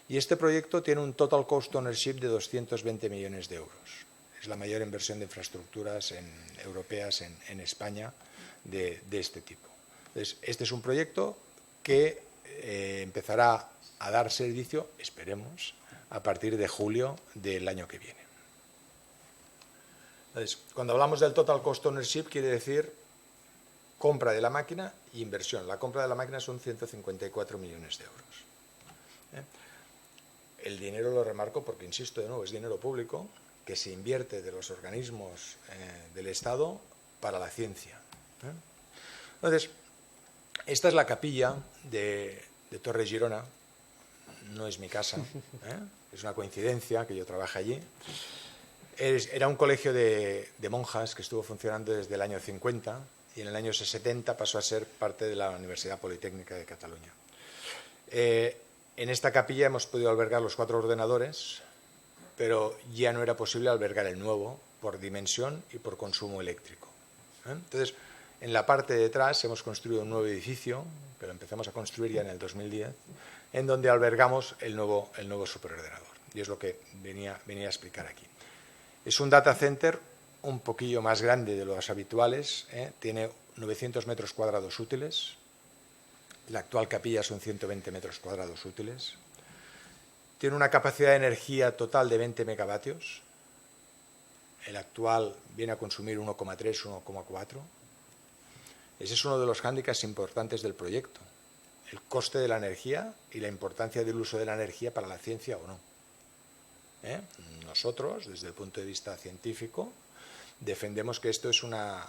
y este proyecto tiene un total cost ownership de 220 millones de euros. Es la mayor inversión de infraestructuras europeas en España de este tipo. Entonces, este es un proyecto que empezará a dar servicio, esperemos, a partir de julio del año que viene. Entonces, cuando hablamos del Total Cost Ownership, quiere decir compra de la máquina e inversión. La compra de la máquina son 154 millones de euros. El dinero lo remarco porque, insisto de nuevo, es dinero público que se invierte de los organismos del Estado para la ciencia. Entonces, esta es la capilla de Torre Girona. No es mi casa, es una coincidencia que yo trabaje allí. Era un colegio de monjas que estuvo funcionando desde el año 50 y en el año 70 pasó a ser parte de la Universidad Politécnica de Cataluña. En esta capilla hemos podido albergar los 4 ordenadores, pero ya no era posible albergar el nuevo por dimensión y por consumo eléctrico. Entonces, en la parte de atrás hemos construido un nuevo edificio, que lo empezamos a construir ya en el 2010, en donde albergamos el nuevo superordenador. Y es lo que venía a explicar aquí. Es un data center un poquillo más grande de los habituales, tiene 900 metros cuadrados útiles, la actual capilla son 120 metros cuadrados útiles, tiene una capacidad de energía total de 20 megavatios, el actual viene a consumir 1,3, 1,4. Ese es uno de los hándicaps importantes del proyecto, el coste de la energía y la importancia del uso de la energía para la ciencia o no. Nosotros, desde el punto de vista científico, defendemos que esto es una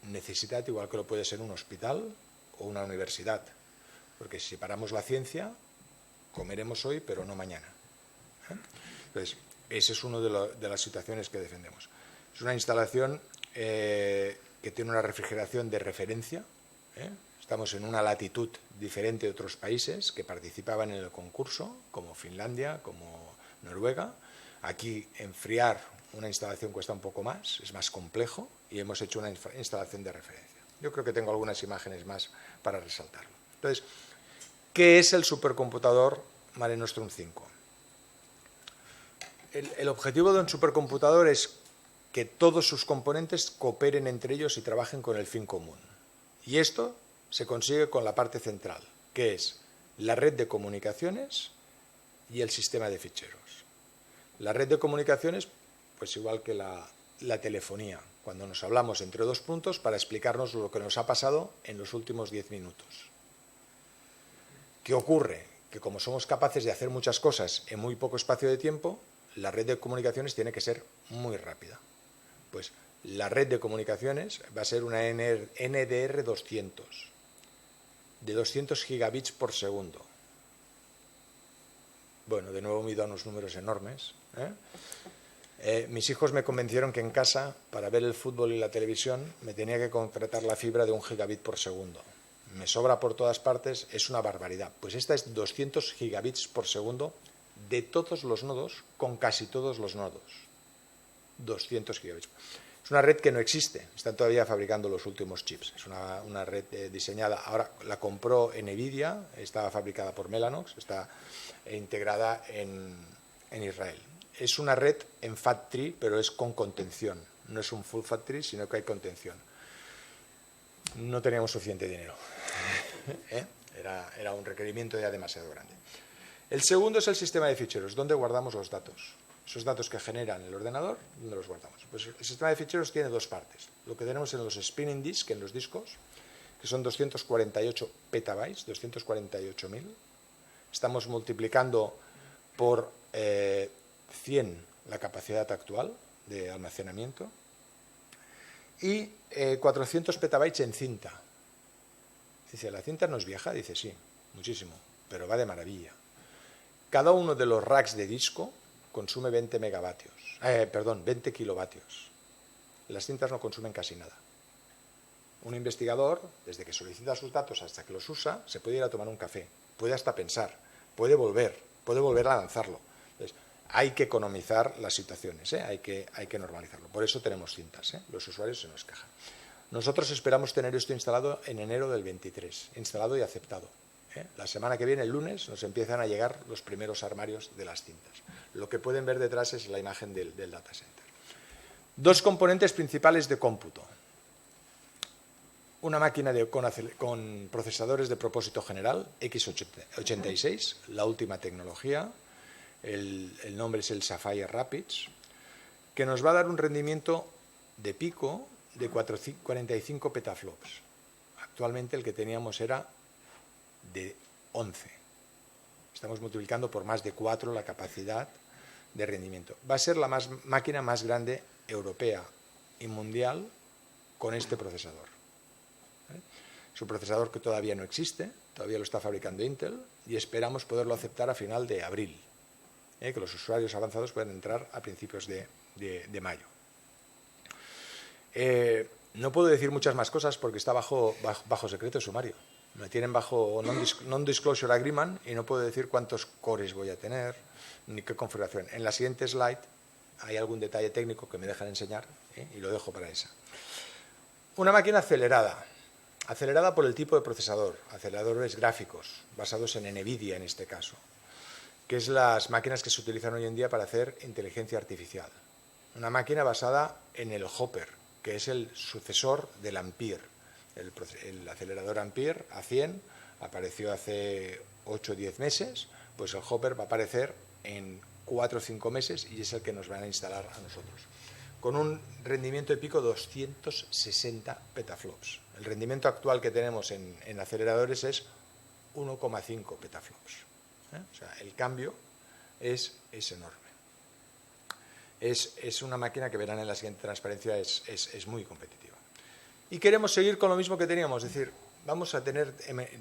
necesidad igual que lo puede ser un hospital o una universidad, porque si paramos la ciencia, comeremos hoy pero no mañana. Entonces, esa es una de las situaciones que defendemos. Es una instalación que tiene una refrigeración de referencia. Estamos en una latitud diferente de otros países que participaban en el concurso, como Finlandia, como Noruega. Aquí enfriar una instalación cuesta un poco más, es más complejo y hemos hecho una instalación de referencia. Yo creo que tengo algunas imágenes más para resaltarlo. Entonces, ¿qué es el supercomputador Mare Nostrum 5? El objetivo de un supercomputador es que todos sus componentes cooperen entre ellos y trabajen con el fin común. Y esto se consigue con la parte central, que es la red de comunicaciones y el sistema de ficheros. La red de comunicaciones, pues igual que la telefonía, cuando nos hablamos entre dos puntos para explicarnos lo que nos ha pasado en los últimos 10 minutos. ¿Qué ocurre? Que como somos capaces de hacer muchas cosas en muy poco espacio de tiempo, la red de comunicaciones tiene que ser muy rápida. Pues la red de comunicaciones va a ser una NDR 200, de 200 gigabits por segundo. Bueno, de nuevo me he ido a unos números enormes. Mis hijos me convencieron que en casa, para ver el fútbol y la televisión, me tenía que contratar la fibra de 1 gigabit por segundo. Me sobra por todas partes, es una barbaridad. Pues esta es 200 gigabits por segundo de todos los nodos, con casi todos los nodos. 200 gigabits. Es una red que no existe, están todavía fabricando los últimos chips. Es una red diseñada, ahora la compró NVIDIA, está fabricada por Mellanox, está integrada en Israel. Es una red en FAT3, pero es con contención. No es un full FAT3, sino que hay contención. No teníamos suficiente dinero. Era un requerimiento ya demasiado grande. El segundo es el sistema de ficheros, donde guardamos los datos. Esos datos que generan el ordenador, ¿dónde los guardamos? Pues el sistema de ficheros tiene dos partes. Lo que tenemos en los spinning disk, en los discos, que son 248 petabytes, 248.000. Estamos multiplicando por 100 la capacidad actual de almacenamiento. Y 400 petabytes en cinta. Dice, ¿la cinta no es vieja? Dice, sí, muchísimo, pero va de maravilla. Cada uno de los racks de disco consume 20 kilovatios. Las cintas no consumen casi nada. Un investigador, desde que solicita sus datos hasta que los usa, se puede ir a tomar un café, puede hasta pensar, puede volver a lanzarlo. Entonces, hay que economizar las situaciones, hay que normalizarlo. Por eso tenemos cintas, los usuarios se nos quejan. Nosotros esperamos tener esto instalado en enero del 23, instalado y aceptado. La semana que viene, el lunes, nos empiezan a llegar los primeros armarios de las cintas. Lo que pueden ver detrás es la imagen del data center. Dos componentes principales de cómputo. Una máquina con procesadores de propósito general, x86, la última tecnología, el nombre es el Sapphire Rapids, que nos va a dar un rendimiento de pico de 45 petaflops. Actualmente el que teníamos era de 11. Estamos multiplicando por más de 4 la capacidad de rendimiento. Va a ser la máquina más grande europea y mundial con este procesador. Es un procesador que todavía no existe, todavía lo está fabricando Intel y esperamos poderlo aceptar a final de abril, que los usuarios avanzados pueden entrar a principios de mayo. No puedo decir muchas más cosas porque está bajo secreto sumario. Me tienen bajo non-disclosure agreement y no puedo decir cuántos cores voy a tener ni qué configuración. En la siguiente slide hay algún detalle técnico que me dejan enseñar y lo dejo para esa. Una máquina acelerada por el tipo de procesador, aceleradores gráficos, basados en NVIDIA en este caso, que es las máquinas que se utilizan hoy en día para hacer inteligencia artificial. Una máquina basada en el Hopper, que es el sucesor del Ampere. El acelerador Ampere A100 apareció hace 8 o 10 meses, pues el Hopper va a aparecer en 4 o 5 meses y es el que nos van a instalar a nosotros. Con un rendimiento de pico de 260 petaflops. El rendimiento actual que tenemos en aceleradores es 1,5 petaflops. O sea, el cambio es enorme. Es una máquina que verán en la siguiente transparencia, es muy competitiva. Y queremos seguir con lo mismo que teníamos, es decir, vamos a tener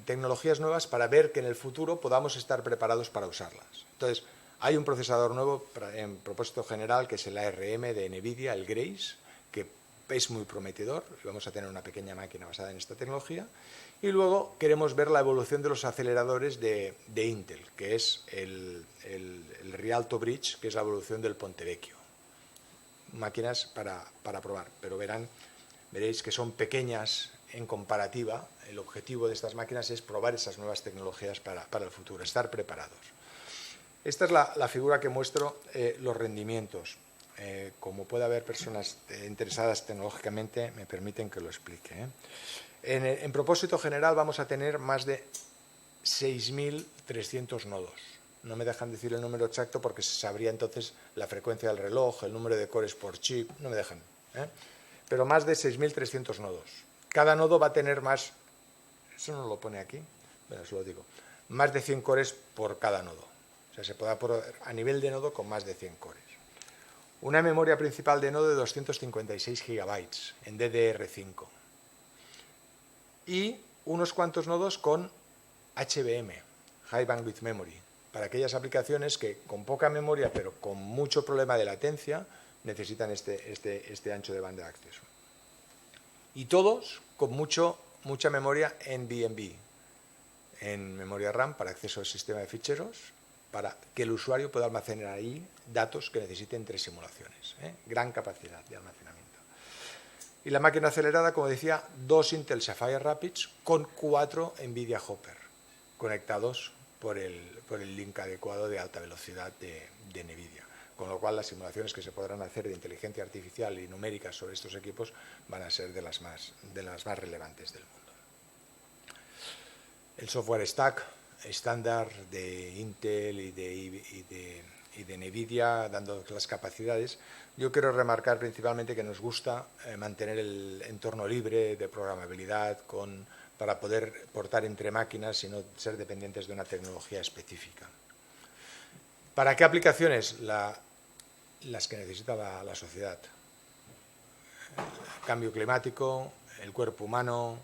tecnologías nuevas para ver que en el futuro podamos estar preparados para usarlas. Entonces, hay un procesador nuevo en propósito general que es el ARM de NVIDIA, el Grace, que es muy prometedor. Vamos a tener una pequeña máquina basada en esta tecnología. Y luego queremos ver la evolución de los aceleradores de Intel, que es el Rialto Bridge, que es la evolución del Ponte Vecchio. Máquinas para probar, pero veréis que son pequeñas en comparativa. El objetivo de estas máquinas es probar esas nuevas tecnologías para el futuro, estar preparados. Esta es la figura que muestro los rendimientos. Como puede haber personas interesadas tecnológicamente, me permiten que lo explique. En propósito general vamos a tener más de 6.300 nodos. No me dejan decir el número exacto porque se sabría entonces la frecuencia del reloj, el número de cores por chip, no me dejan. Pero más de 6.300 nodos. Cada nodo va a tener más, eso no lo pone aquí, bueno, os lo digo, más de 100 cores por cada nodo. O sea, se podrá a nivel de nodo con más de 100 cores. Una memoria principal de nodo de 256 gigabytes en DDR5. Y unos cuantos nodos con HBM, High Bandwidth Memory, para aquellas aplicaciones que con poca memoria pero con mucho problema de latencia necesitan este ancho de banda de acceso. Y todos con mucha memoria NVMe, en memoria RAM para acceso al sistema de ficheros, para que el usuario pueda almacenar ahí datos que necesite entre simulaciones. Gran capacidad de almacenamiento. Y la máquina acelerada, como decía, 2 Intel Sapphire Rapids con 4 NVIDIA Hopper conectados por el link adecuado de alta velocidad de NVIDIA. Con lo cual las simulaciones que se podrán hacer de inteligencia artificial y numéricas sobre estos equipos van a ser de las más relevantes del mundo. El software stack estándar de Intel y de NVIDIA, dando las capacidades. Yo quiero remarcar principalmente que nos gusta mantener el entorno libre de programabilidad para poder portar entre máquinas y no ser dependientes de una tecnología específica. ¿Para qué aplicaciones? Las que necesita la sociedad. El cambio climático, el cuerpo humano,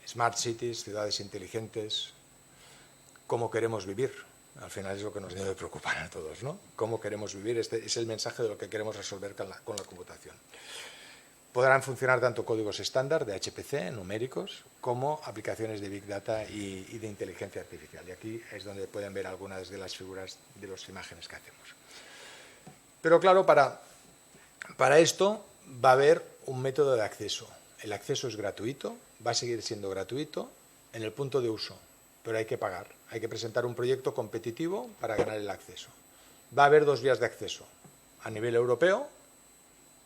smart cities, ciudades inteligentes. ¿Cómo queremos vivir? Al final es lo que nos debe preocupar a todos, ¿no? ¿Cómo queremos vivir? Este es el mensaje de lo que queremos resolver con la computación. Podrán funcionar tanto códigos estándar de HPC, numéricos, como aplicaciones de Big Data y de inteligencia artificial. Y aquí es donde pueden ver algunas de las figuras de las imágenes que hacemos. Pero claro, para esto va a haber un método de acceso. El acceso es gratuito, va a seguir siendo gratuito en el punto de uso, pero hay que pagar. Hay que presentar un proyecto competitivo para ganar el acceso. Va a haber 2 vías de acceso, a nivel europeo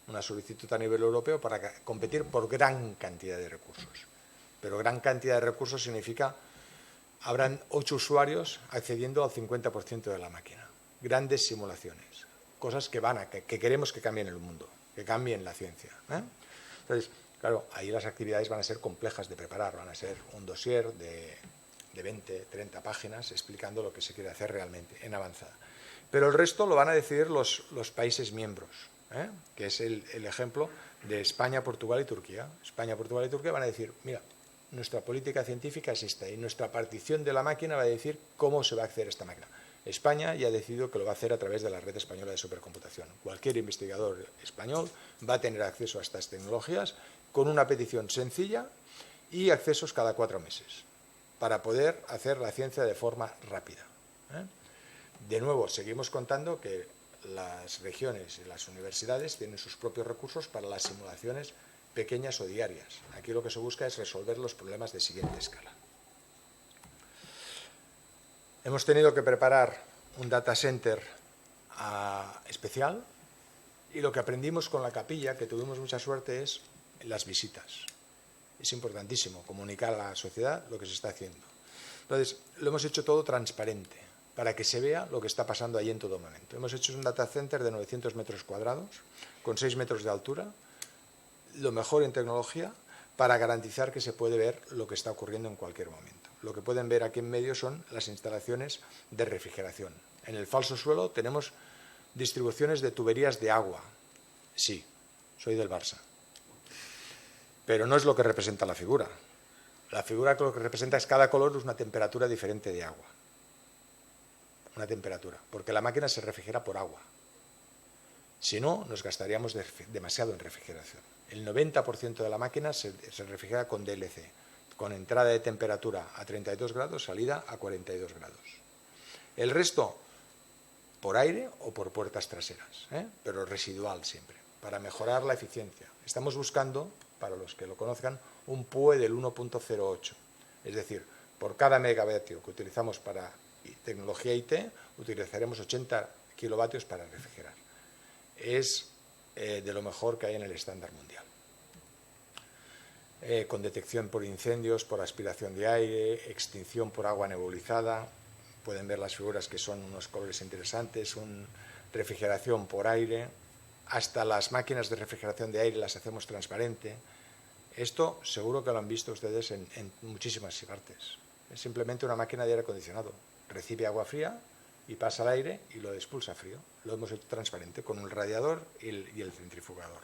una solicitud a nivel europeo para competir por gran cantidad de recursos. Pero gran cantidad de recursos significa habrán 8 usuarios accediendo al 50% de la máquina. Grandes simulaciones, cosas que queremos que cambien el mundo, que cambien la ciencia. Entonces, claro, ahí las actividades van a ser complejas de preparar, van a ser un dossier de 20, 30 páginas explicando lo que se quiere hacer realmente en avanzada. Pero el resto lo van a decidir los países miembros, que es el ejemplo de España, Portugal y Turquía. España, Portugal y Turquía van a decir, mira, nuestra política científica es esta y nuestra partición de la máquina va a decir cómo se va a acceder a esta máquina. España ya ha decidido que lo va a hacer a través de la red española de supercomputación. Cualquier investigador español va a tener acceso a estas tecnologías con una petición sencilla y accesos cada 4 meses para poder hacer la ciencia de forma rápida. De nuevo, seguimos contando que las regiones y las universidades tienen sus propios recursos para las simulaciones pequeñas o diarias. Aquí lo que se busca es resolver los problemas de siguiente escala. Hemos tenido que preparar un data center especial y lo que aprendimos con la capilla, que tuvimos mucha suerte, es las visitas. Es importantísimo comunicar a la sociedad lo que se está haciendo. Entonces, lo hemos hecho todo transparente para que se vea lo que está pasando ahí en todo momento. Hemos hecho un data center de 900 metros cuadrados, con 6 metros de altura, lo mejor en tecnología, para garantizar que se puede ver lo que está ocurriendo en cualquier momento. Lo que pueden ver aquí en medio son las instalaciones de refrigeración. En el falso suelo tenemos distribuciones de tuberías de agua. Sí, soy del Barça. Pero no es lo que representa la figura. La figura lo que representa es cada color es una temperatura diferente de agua. Una temperatura, porque la máquina se refrigera por agua. Si no, nos gastaríamos demasiado en refrigeración. El 90% de la máquina se refrigera con DLC, con entrada de temperatura a 32 grados, salida a 42 grados. El resto, por aire o por puertas traseras, pero residual siempre, para mejorar la eficiencia. Estamos buscando, para los que lo conozcan, un PUE del 1.08. Es decir, por cada megavatio que utilizamos para tecnología IT, utilizaremos 80 kilovatios para refrigerar. Es de lo mejor que hay en el estándar mundial. Con detección por incendios, por aspiración de aire, extinción por agua nebulizada. Pueden ver las figuras que son unos colores interesantes, refrigeración por aire. Hasta las máquinas de refrigeración de aire las hacemos transparente. Esto seguro que lo han visto ustedes en muchísimas partes. Es simplemente una máquina de aire acondicionado. Recibe agua fría y pasa al aire y lo expulsa frío. Lo hemos hecho transparente con el radiador y el centrifugador.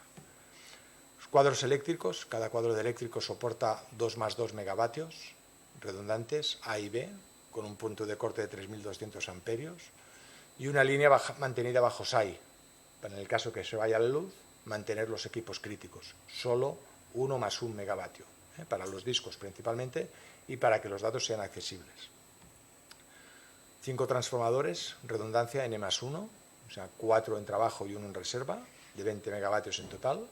Los cuadros eléctricos, cada cuadro de eléctrico soporta 2 más 2 megavatios redundantes A y B con un punto de corte de 3.200 amperios y una línea mantenida bajo SAI. En el caso que se vaya la luz, mantener los equipos críticos. Solo 1 más 1 megavatio, para los discos principalmente y para que los datos sean accesibles. 5 transformadores, redundancia N más 1, o sea, 4 en trabajo y 1 en reserva, de 20 megavatios en total.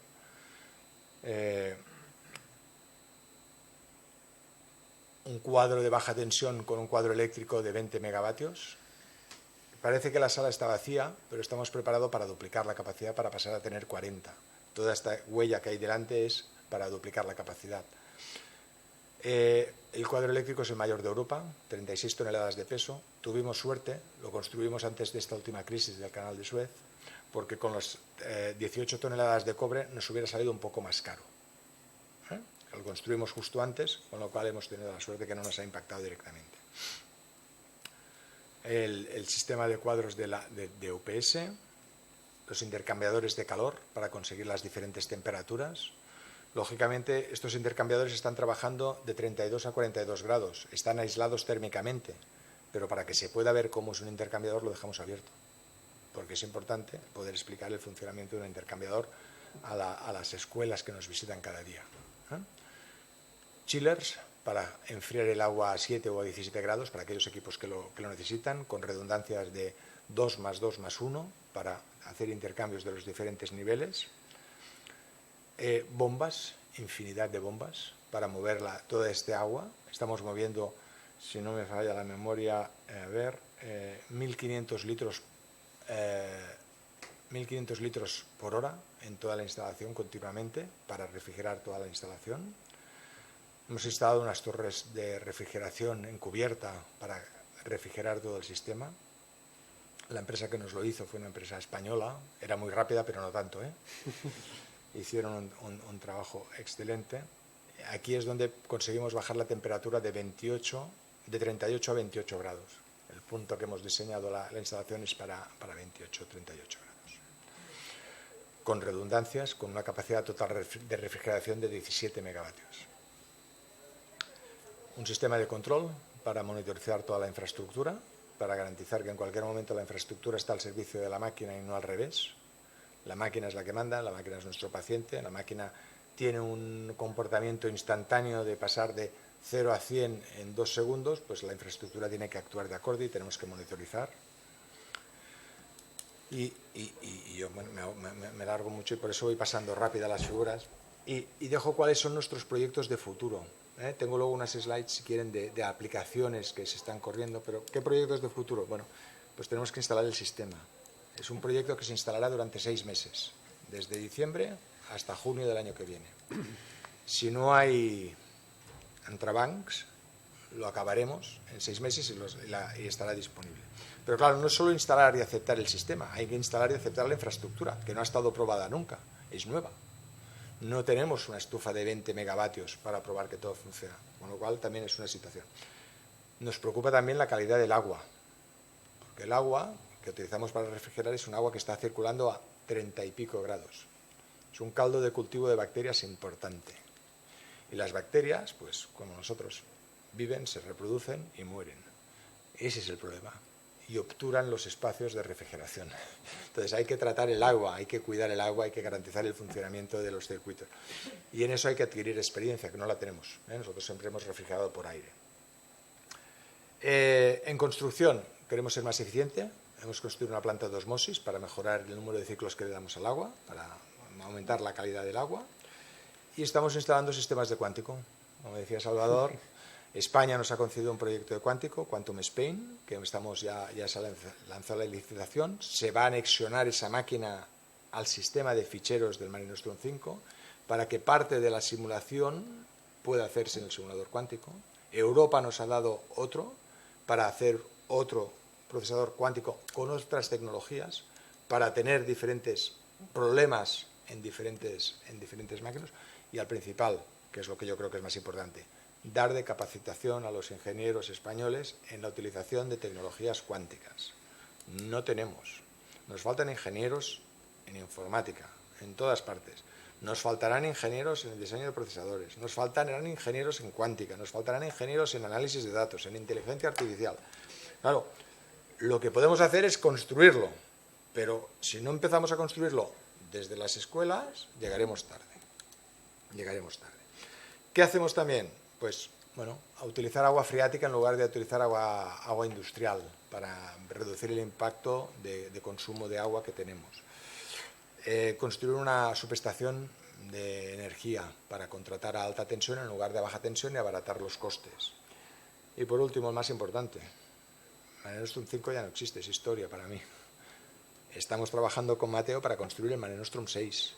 Un cuadro de baja tensión con un cuadro eléctrico de 20 megavatios. Parece que la sala está vacía, pero estamos preparados para duplicar la capacidad para pasar a tener 40. Toda esta huella que hay delante es para duplicar la capacidad. El cuadro eléctrico es el mayor de Europa, 36 toneladas de peso. Tuvimos suerte, lo construimos antes de esta última crisis del canal de Suez, porque con las 18 toneladas de cobre nos hubiera salido un poco más caro. Lo construimos justo antes, con lo cual hemos tenido la suerte que no nos ha impactado directamente. El sistema de cuadros de UPS, los intercambiadores de calor para conseguir las diferentes temperaturas. Lógicamente, estos intercambiadores están trabajando de 32 a 42 grados, están aislados térmicamente, pero para que se pueda ver cómo es un intercambiador lo dejamos abierto, porque es importante poder explicar el funcionamiento de un intercambiador a las escuelas que nos visitan cada día. Chillers para enfriar el agua a 7 o a 17 grados para aquellos equipos que lo necesitan, con redundancias de 2 más 2 más 1 para hacer intercambios de los diferentes niveles. Bombas, infinidad de bombas para mover toda este agua. Estamos moviendo, si no me falla la memoria, 1.500 litros 1.500 litros por hora en toda la instalación continuamente para refrigerar toda la instalación. Hemos instalado unas torres de refrigeración en cubierta para refrigerar todo el sistema. La empresa que nos lo hizo fue una empresa española, era muy rápida, pero no tanto, ¿eh? Hicieron un trabajo excelente. Aquí es donde conseguimos bajar la temperatura de 38 a 28 grados. El punto que hemos diseñado la instalación es para 28 o 38 grados. Con redundancias, con una capacidad total de refrigeración de 17 megavatios. Un sistema de control para monitorizar toda la infraestructura, para garantizar que en cualquier momento la infraestructura está al servicio de la máquina y no al revés. La máquina es la que manda, la máquina es nuestro paciente, la máquina tiene un comportamiento instantáneo de pasar de 0 a 100 en 2 segundos, pues la infraestructura tiene que actuar de acorde y tenemos que monitorizar. Y yo me largo mucho y por eso voy pasando rápida las figuras y dejo cuáles son nuestros proyectos de futuro. Tengo luego unas slides, si quieren, de aplicaciones que se están corriendo, pero ¿qué proyectos de futuro? Bueno, pues tenemos que instalar el sistema. Es un proyecto que se instalará durante 6 meses, desde diciembre hasta junio del año que viene. Si no hay entrebancs, lo acabaremos en 6 meses y estará disponible. Pero claro, no es solo instalar y aceptar el sistema, hay que instalar y aceptar la infraestructura, que no ha estado probada nunca, es nueva. No tenemos una estufa de 20 megavatios para probar que todo funciona, con lo cual también es una situación. Nos preocupa también la calidad del agua, porque el agua que utilizamos para refrigerar es un agua que está circulando a 30 y pico grados. Es un caldo de cultivo de bacterias importante. Y las bacterias, pues como nosotros, viven, se reproducen y mueren. Ese es el problema. Y obturan los espacios de refrigeración. Entonces hay que tratar el agua, hay que cuidar el agua, hay que garantizar el funcionamiento de los circuitos. Y en eso hay que adquirir experiencia, que no la tenemos. Nosotros siempre hemos refrigerado por aire. En construcción queremos ser más eficientes. Hemos construido una planta de osmosis para mejorar el número de ciclos que le damos al agua, para aumentar la calidad del agua. Y estamos instalando sistemas de cuántico. Como decía Salvador, España nos ha concedido un proyecto de cuántico, Quantum Spain, que ya se ha lanzado la licitación. Se va a anexionar esa máquina al sistema de ficheros del Mare Nostrum 5 para que parte de la simulación pueda hacerse en el simulador cuántico. Europa nos ha dado otro para hacer otro procesador cuántico con otras tecnologías para tener diferentes problemas en diferentes máquinas. Y al principal, que es lo que yo creo que es más importante, dar de capacitación a los ingenieros españoles en la utilización de tecnologías cuánticas. No tenemos. Nos faltan ingenieros en informática, en todas partes. Nos faltarán ingenieros en el diseño de procesadores, nos faltarán ingenieros en cuántica, nos faltarán ingenieros en análisis de datos, en inteligencia artificial. Claro, lo que podemos hacer es construirlo, pero si no empezamos a construirlo desde las escuelas, llegaremos tarde. ¿Qué hacemos también? Pues, bueno, a utilizar agua freática en lugar de utilizar agua industrial para reducir el impacto de consumo de agua que tenemos. Construir una subestación de energía para contratar a alta tensión en lugar de a baja tensión y abaratar los costes. Y por último, el más importante, Mare Nostrum 5 ya no existe, es historia para mí. Estamos trabajando con Mateo para construir el Mare Nostrum 6,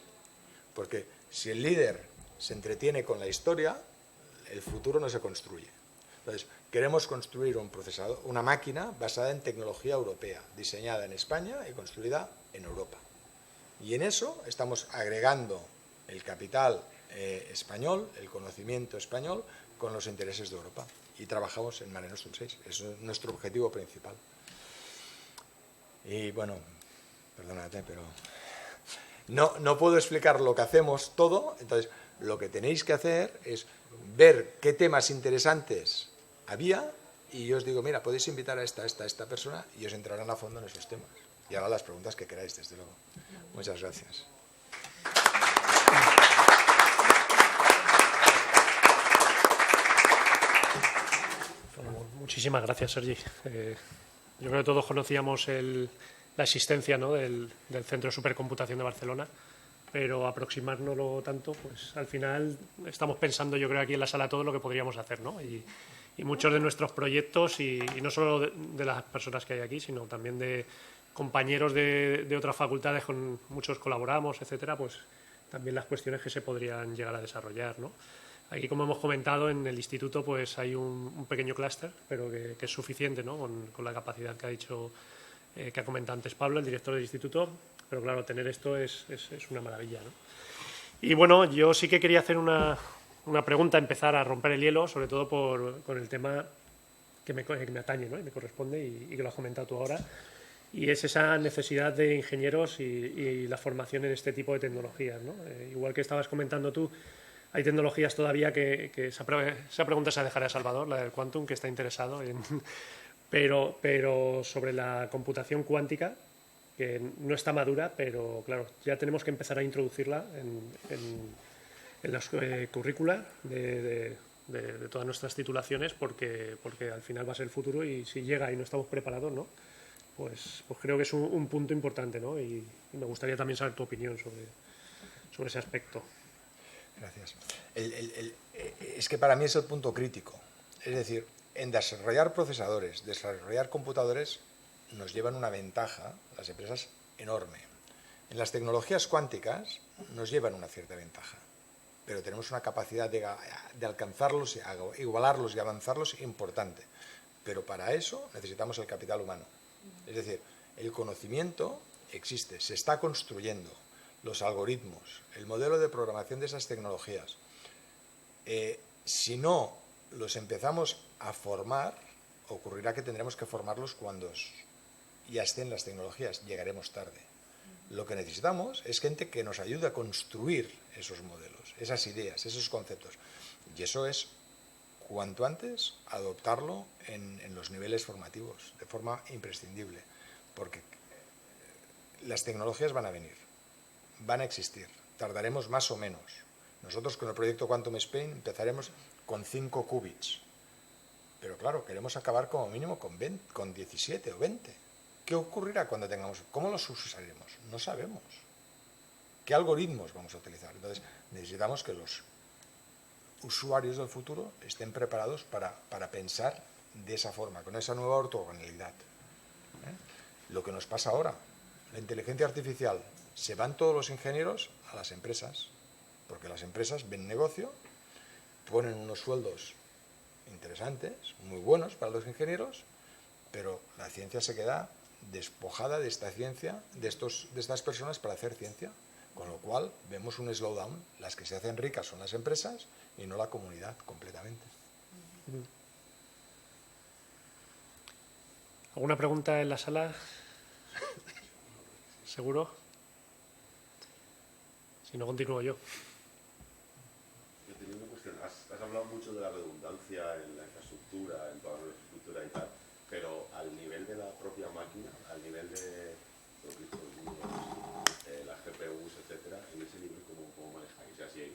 porque si el líder se entretiene con la historia, el futuro no se construye. Entonces, queremos construir un procesador, una máquina basada en tecnología europea, diseñada en España y construida en Europa. Y en eso estamos agregando el capital español, el conocimiento español, con los intereses de Europa. Y trabajamos en Mare Nostrum 6. Eso es nuestro objetivo principal. Y bueno, perdónate, pero no puedo explicar lo que hacemos todo. Entonces, lo que tenéis que hacer es ver qué temas interesantes había y yo os digo, mira, podéis invitar a esta persona y os entrarán a fondo en esos temas. Y ahora las preguntas que queráis, desde luego. Muchas gracias. Muchísimas gracias, Sergi. Yo creo que todos conocíamos la existencia, ¿no?, del Centro de Supercomputación de Barcelona, pero aproximárnoslo tanto, pues al final estamos pensando, yo creo, aquí en la sala todo lo que podríamos hacer, ¿no? Y muchos de nuestros proyectos, y no solo de las personas que hay aquí, sino también de compañeros de otras facultades, con muchos colaboramos, etcétera, pues también las cuestiones que se podrían llegar a desarrollar, ¿no? Aquí, como hemos comentado, en el instituto pues hay un pequeño clúster, pero que es suficiente, ¿no? Con la capacidad que ha dicho, que ha comentado antes Pablo, el director del instituto, pero claro, tener esto es una maravilla, ¿no? Y bueno, yo sí que quería hacer una pregunta, empezar a romper el hielo, sobre todo por el tema que me atañe, ¿no? Y me corresponde y que lo has comentado tú ahora, y es esa necesidad de ingenieros y la formación en este tipo de tecnologías, ¿no? Igual que estabas comentando tú, hay tecnologías todavía que esa pregunta se la dejaré a Salvador, la del quantum, que está interesado en... Pero sobre la computación cuántica, que no está madura, pero claro, ya tenemos que empezar a introducirla en las currícula de todas nuestras titulaciones, porque al final va a ser el futuro, y si llega y no estamos preparados, ¿no? Pues creo que es un punto importante, ¿no? Y me gustaría también saber tu opinión sobre ese aspecto. Gracias. Es que para mí es el punto crítico. Es decir, en desarrollar procesadores, desarrollar computadores, nos llevan una ventaja las empresas enorme. En las tecnologías cuánticas nos llevan una cierta ventaja, pero tenemos una capacidad de alcanzarlos, igualarlos y avanzarlos importante. Pero para eso necesitamos el capital humano. Es decir, el conocimiento existe, se está construyendo, los algoritmos, el modelo de programación de esas tecnologías. Si no los empezamos a formar, ocurrirá que tendremos que formarlos cuando ya estén las tecnologías, llegaremos tarde. Lo que necesitamos es gente que nos ayude a construir esos modelos, esas ideas, esos conceptos. Y eso es, cuanto antes, adoptarlo en los niveles formativos, de forma imprescindible, porque las tecnologías van a venir, van a existir, tardaremos más o menos. Nosotros con el proyecto Quantum Spain empezaremos con 5 qubits, pero claro, queremos acabar como mínimo con 17 o 20. ¿Qué ocurrirá cuando tengamos? ¿Cómo los usaremos? No sabemos. ¿Qué algoritmos vamos a utilizar? Entonces, necesitamos que los usuarios del futuro estén preparados para pensar de esa forma, con esa nueva ortogonalidad. Lo que nos pasa ahora, la inteligencia artificial, se van todos los ingenieros a las empresas, porque las empresas ven negocio, ponen unos sueldos interesantes, muy buenos para los ingenieros, pero la ciencia se queda despojada de esta ciencia, de estas personas para hacer ciencia, con lo cual vemos un slowdown. Las que se hacen ricas son las empresas y no la comunidad completamente. ¿Alguna pregunta en la sala? ¿Seguro? Si no, continúo yo. Yo tenía una cuestión. Has hablado mucho de la redundancia en la infraestructura, en toda la infraestructura y tal, pero al nivel de la propia máquina, al nivel de los discos duros, las GPUs, etcétera, en ese nivel, ¿cómo manejáis? O sea, si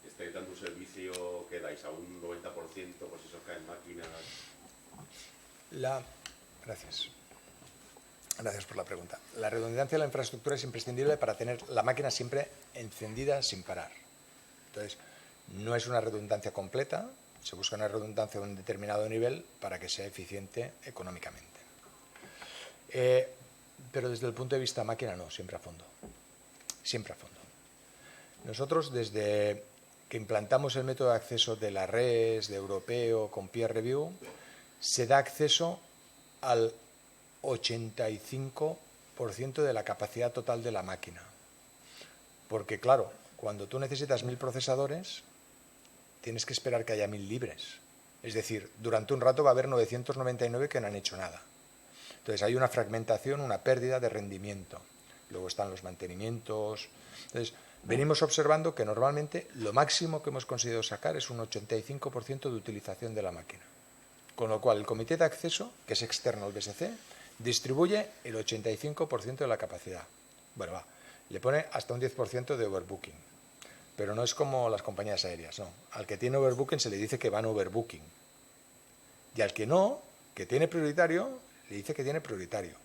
estáis dando un servicio que dais a un 90%, pues eso cae en máquinas. Gracias. Gracias por la pregunta. La redundancia de la infraestructura es imprescindible para tener la máquina siempre encendida sin parar. Entonces, no es una redundancia completa, se busca una redundancia de un determinado nivel para que sea eficiente económicamente. Pero desde el punto de vista máquina no, siempre a fondo. Siempre a fondo. Nosotros, desde que implantamos el método de acceso de la RES, de Europeo, con peer review, se da acceso al 85% de la capacidad total de la máquina. Porque, claro, cuando tú necesitas 1000 procesadores, tienes que esperar que haya 1000 libres. Es decir, durante un rato va a haber 999 que no han hecho nada. Entonces hay una fragmentación, una pérdida de rendimiento. Luego están los mantenimientos. Entonces, venimos observando que normalmente lo máximo que hemos conseguido sacar es un 85% de utilización de la máquina. Con lo cual, el comité de acceso, que es externo al BSC, distribuye el 85% de la capacidad. Bueno, le pone hasta un 10% de overbooking. Pero no es como las compañías aéreas, no. Al que tiene overbooking se le dice que van overbooking. Y al que no, que tiene prioritario, le dice que tiene prioritario.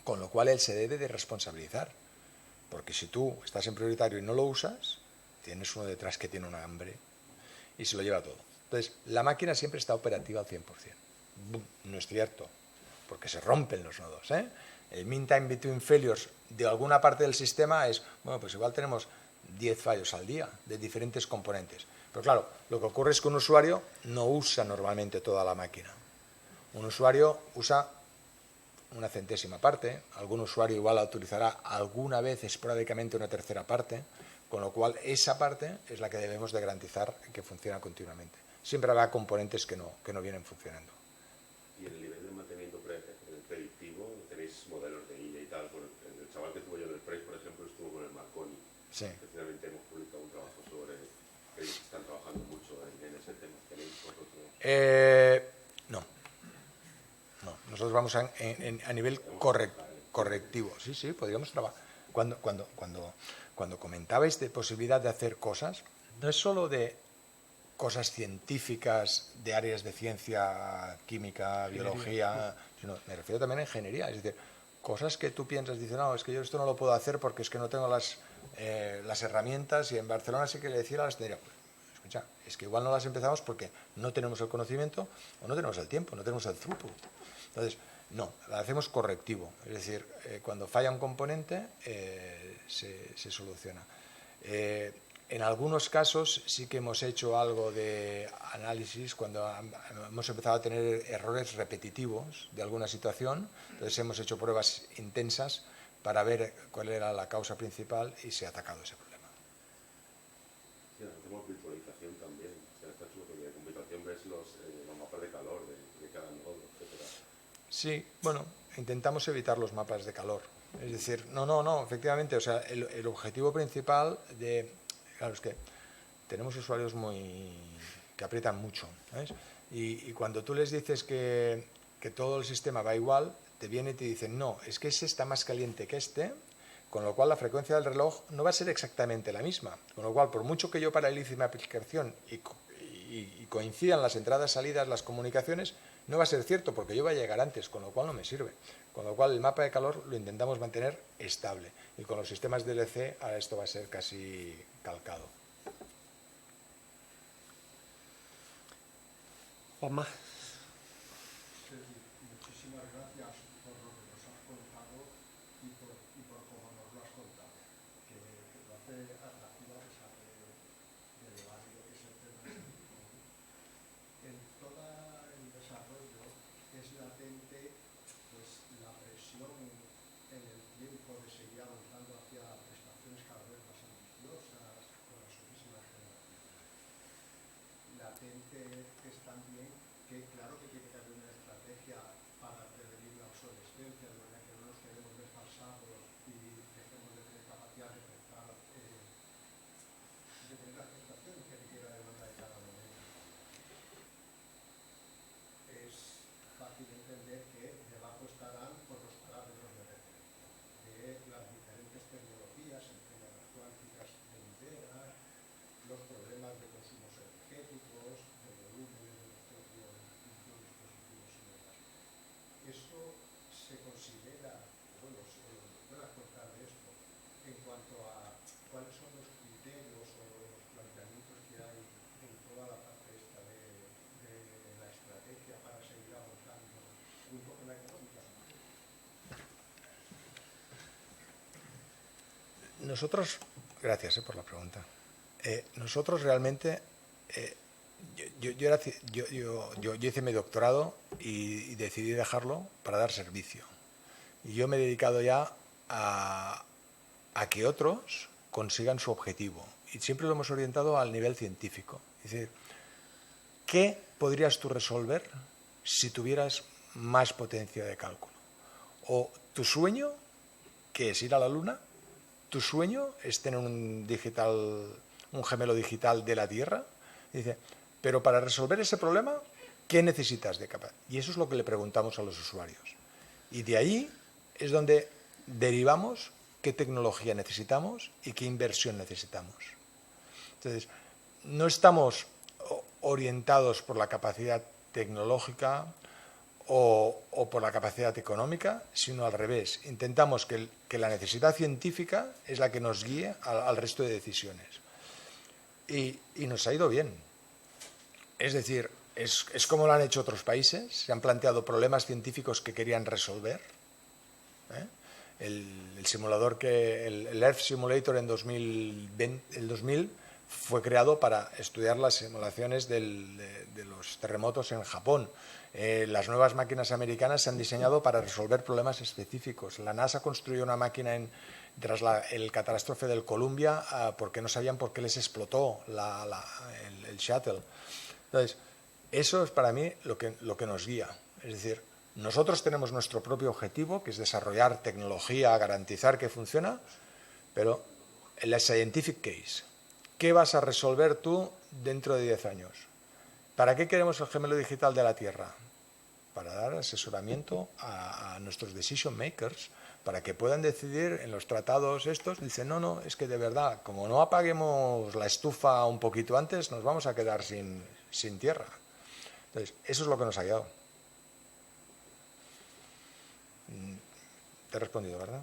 Con lo cual él se debe de responsabilizar. Porque si tú estás en prioritario y no lo usas, tienes uno detrás que tiene una hambre y se lo lleva todo. Entonces, la máquina siempre está operativa al 100%. No es cierto, porque se rompen los nodos, El mean time between failures de alguna parte del sistema es, bueno, pues igual tenemos 10 fallos al día de diferentes componentes. Pero claro, lo que ocurre es que un usuario no usa normalmente toda la máquina. Un usuario usa una centésima parte, algún usuario igual la utilizará alguna vez esporádicamente una tercera parte, con lo cual esa parte es la que debemos de garantizar que funciona continuamente. Siempre habrá componentes que no vienen funcionando. Y en el nivel de mantenimiento predictivo, tenéis modelos de IA y tal. Bueno, el chaval que tuvo yo del Price, por ejemplo, estuvo con el Marconi. Sí. Precisamente hemos publicado un trabajo sobre que están trabajando mucho en ese tema. ¿Tenéis vosotros? No. Nosotros vamos a nivel correctivo. Sí, podríamos trabajar. Cuando comentabais de posibilidad de hacer cosas, no es solo de cosas científicas de áreas de ciencia, química, biología, sino me refiero también a ingeniería. Es decir, cosas que tú piensas, dices, no, es que yo esto no lo puedo hacer porque es que no tengo las herramientas, y en Barcelona sí que le decía a las tendría. Pues, escucha, es que igual no las empezamos porque no tenemos el conocimiento o no tenemos el tiempo, no tenemos el throughput. Entonces, no, la hacemos correctivo. Es decir, cuando falla un componente, se soluciona. En algunos casos sí que hemos hecho algo de análisis cuando hemos empezado a tener errores repetitivos de alguna situación. Entonces hemos hecho pruebas intensas para ver cuál era la causa principal y se ha atacado ese problema. Sí, hacemos virtualización también. O sea, está chulo porque con virtualización ves los mapas de calor de cada nodo, etcétera. Sí, bueno, intentamos evitar los mapas de calor. Es decir, no, efectivamente, o sea, el objetivo principal de... Claro, es que tenemos usuarios que aprietan mucho, ¿sabes? Y cuando tú les dices que todo el sistema va igual, te vienen y te dicen, no, es que ese está más caliente que este, con lo cual la frecuencia del reloj no va a ser exactamente la misma. Con lo cual, por mucho que yo paralice mi aplicación y coincidan las entradas, salidas, las comunicaciones, no va a ser cierto porque yo voy a llegar antes, con lo cual no me sirve. Con lo cual el mapa de calor lo intentamos mantener estable. Y con los sistemas DLC ahora esto va a ser casi calcado. Juanma. Muchísimas gracias por lo que nos has contado y por cómo nos lo has contado, que lo hace atractivo a pesar de lo árido que es el tema. En todo el desarrollo es latente pues la presión en el tiempo de seguir avanzando hacia prestaciones cada vez más ambiciosas con las últimas generaciones. Latente es también que claro que tiene que haber una estrategia para prevenir la obsolescencia, de manera que no nos quedemos desfasados y dejemos de tener capacidad de prestar de tener las prestaciones que requiere la demanda de cada momento. Es fácil entender que debajo estarán por los parámetros de referencia de las diferentes tecnologías, entre las cuánticas venideras, los problemas de consumos energéticos, de volúmenes de nuestros dispositivos y demás. Eso se considera, bueno, si nos puedas contar de esto, en cuanto a cuáles son los criterios o los planteamientos que hay en toda la parte esta de la estrategia para seguir avanzando junto con la económica. Nosotros, gracias por la pregunta. Nosotros realmente, yo hice mi doctorado y decidí dejarlo para dar servicio. Y yo me he dedicado ya a que otros consigan su objetivo. Y siempre lo hemos orientado al nivel científico. Es decir, ¿qué podrías tú resolver si tuvieras más potencia de cálculo? O tu sueño, que es ir a la Luna, tu sueño es tener un gemelo digital de la Tierra. Dice, pero para resolver ese problema, ¿qué necesitas de capacidad? Y eso es lo que le preguntamos a los usuarios. Y de ahí es donde derivamos qué tecnología necesitamos y qué inversión necesitamos. Entonces, no estamos orientados por la capacidad tecnológica o por la capacidad económica, sino al revés. Intentamos que la necesidad científica es la que nos guíe al resto de decisiones. Y nos ha ido bien. Es decir, es como lo han hecho otros países, se han planteado problemas científicos que querían resolver El simulador el Earth Simulator en 2000 fue creado para estudiar las simulaciones de los terremotos en Japón. Las nuevas máquinas americanas se han diseñado para resolver problemas específicos. La NASA construyó una máquina tras el catástrofe del Columbia porque no sabían por qué les explotó el shuttle. Entonces, eso es para mí lo que nos guía. Es decir, nosotros tenemos nuestro propio objetivo, que es desarrollar tecnología, garantizar que funciona, pero en la scientific case, ¿qué vas a resolver tú dentro de 10 años? ¿Para qué queremos el gemelo digital de la Tierra? Para dar asesoramiento a nuestros decision makers, para que puedan decidir en los tratados estos. Dicen, no, es que de verdad, como no apaguemos la estufa un poquito antes, nos vamos a quedar sin tierra. Entonces, eso es lo que nos ha guiado. Te he respondido, ¿verdad?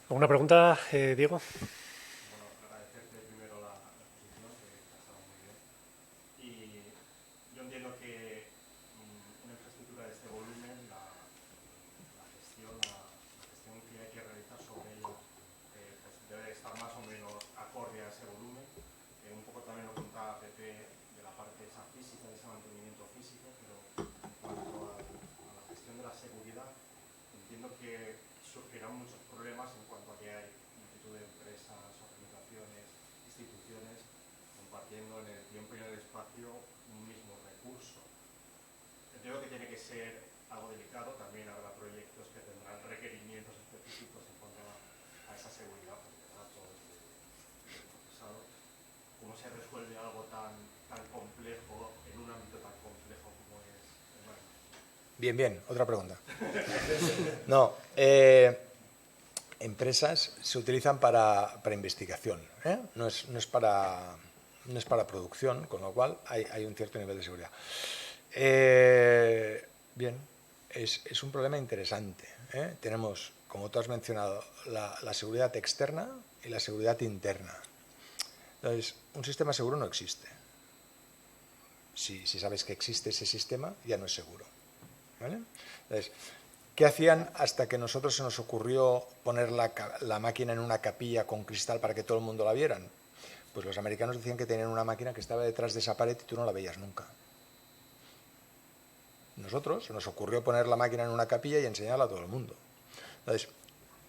¿Alguna pregunta, Diego? Bueno, agradecerte primero la exposición, que ha estado muy bien. Y yo entiendo que una infraestructura de este volumen, la gestión que hay que realizar sobre ella, pues debe estar más o menos acorde a ese volumen. Un poco también lo contaba Pepe de la parte esa física, de ese mantenimiento físico, pero en cuanto a la gestión de la seguridad, entiendo que surgirán muchos problemas en cuanto a que hay multitud de empresas, organizaciones, instituciones compartiendo en el tiempo y en el espacio un mismo recurso. Entiendo que tiene que ser algo delicado, también habrá proyectos que tendrán requerimientos específicos en cuanto a esa seguridad, porque datos de procesado. ¿Cómo se resuelve algo tan complejo en un ámbito tan complejo como es el marketing? Bien, otra pregunta. No, empresas se utilizan para investigación, no es para producción, con lo cual hay un cierto nivel de seguridad. Bien, es un problema interesante. Tenemos, como tú has mencionado, la seguridad externa y la seguridad interna. Entonces, un sistema seguro no existe. Si sabes que existe ese sistema, ya no es seguro. ¿Vale? Entonces, ¿qué hacían hasta que a nosotros se nos ocurrió poner la máquina en una capilla con cristal para que todo el mundo la vieran? Pues los americanos decían que tenían una máquina que estaba detrás de esa pared y tú no la veías nunca. Nosotros se nos ocurrió poner la máquina en una capilla y enseñarla a todo el mundo. Entonces,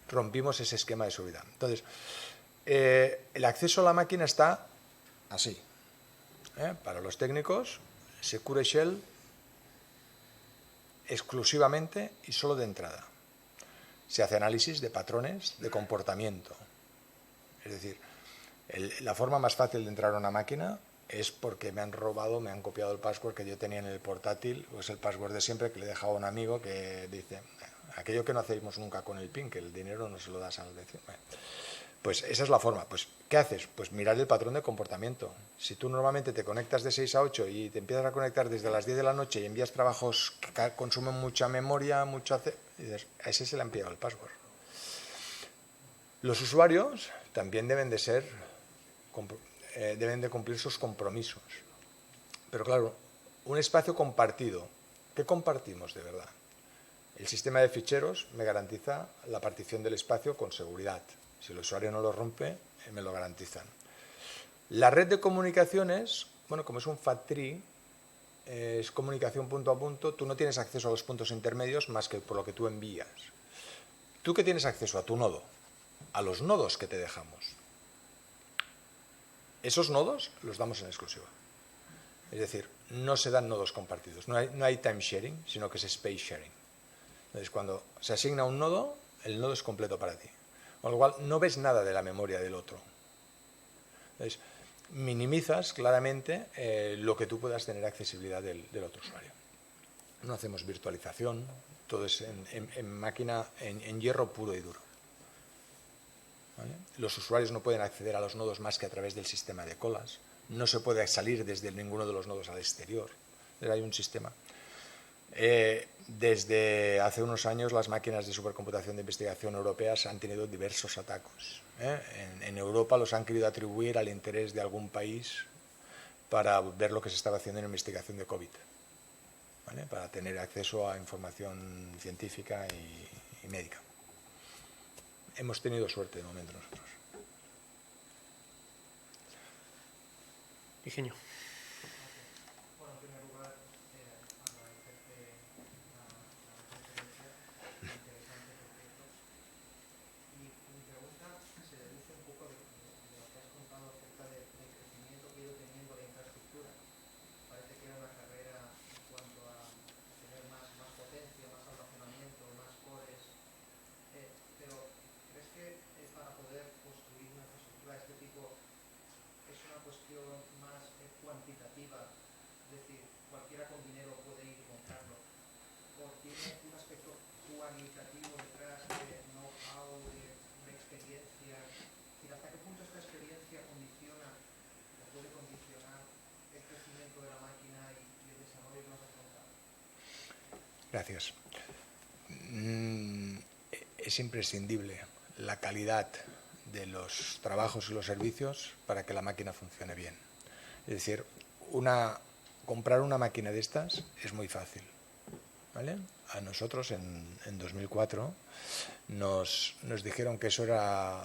rompimos ese esquema de seguridad. Entonces, el acceso a la máquina está así. Para los técnicos, Secure Shell exclusivamente y solo de entrada. Se hace análisis de patrones de comportamiento. Es decir, la forma más fácil de entrar a una máquina es porque me han robado, me han copiado el password que yo tenía en el portátil, o es el password de siempre que le he dejado a un amigo que dice, aquello que no hacemos nunca con el PIN, que el dinero no se lo das al vecino. Pues esa es la forma. Pues, ¿qué haces? Pues mirar el patrón de comportamiento. Si tú normalmente te conectas de 6 a 8 y te empiezas a conectar desde las 10 de la noche y envías trabajos que consumen mucha memoria, dices, a ese se le han pillado el password. Los usuarios también deben de cumplir sus compromisos. Pero claro, un espacio compartido. ¿Qué compartimos de verdad? El sistema de ficheros me garantiza la partición del espacio con seguridad. Si el usuario no lo rompe, me lo garantizan. La red de comunicaciones, bueno, como es un fat tree, es comunicación punto a punto, tú no tienes acceso a los puntos intermedios más que por lo que tú envías. ¿Tú qué tienes acceso? A tu nodo, a los nodos que te dejamos. Esos nodos los damos en exclusiva. Es decir, no se dan nodos compartidos, no hay time sharing, sino que es space sharing. Entonces, cuando se asigna un nodo, el nodo es completo para ti. Con lo cual, no ves nada de la memoria del otro. Entonces, minimizas claramente lo que tú puedas tener accesibilidad del otro usuario. No hacemos virtualización, todo es en máquina, en hierro puro y duro. ¿Vale? Los usuarios no pueden acceder a los nodos más que a través del sistema de colas. No se puede salir desde ninguno de los nodos al exterior. Hay un sistema. Desde hace unos años las máquinas de supercomputación de investigación europeas han tenido diversos ataques. En Europa los han querido atribuir al interés de algún país para ver lo que se estaba haciendo en investigación de COVID. ¿vale? Para tener acceso a información científica y médica. Hemos tenido suerte de momento nosotros. Ingenio. Bueno, en primer lugar, agradecerte la conferencia, interesante, perfecto. Y mi pregunta se deduce un poco de lo que has contado acerca del crecimiento que ha ido teniendo la infraestructura. Parece que era una carrera en cuanto a tener más potencia, más almacenamiento, más cores. Pero, ¿crees que para poder construir una infraestructura de este tipo es una cuestión más cuantitativa? Es decir, cualquiera con dinero puede ir y comprarlo. ¿O tiene un aspecto cualitativo detrás de know-how, de una experiencia? Es decir, ¿hasta qué punto esta experiencia condiciona o puede condicionar el crecimiento de la máquina y el desarrollo que vas a afrontar? Gracias. Es imprescindible la calidad de los trabajos y los servicios para que la máquina funcione bien. Es decir, comprar una máquina de estas es muy fácil, ¿vale? A nosotros en 2004 nos dijeron que eso era,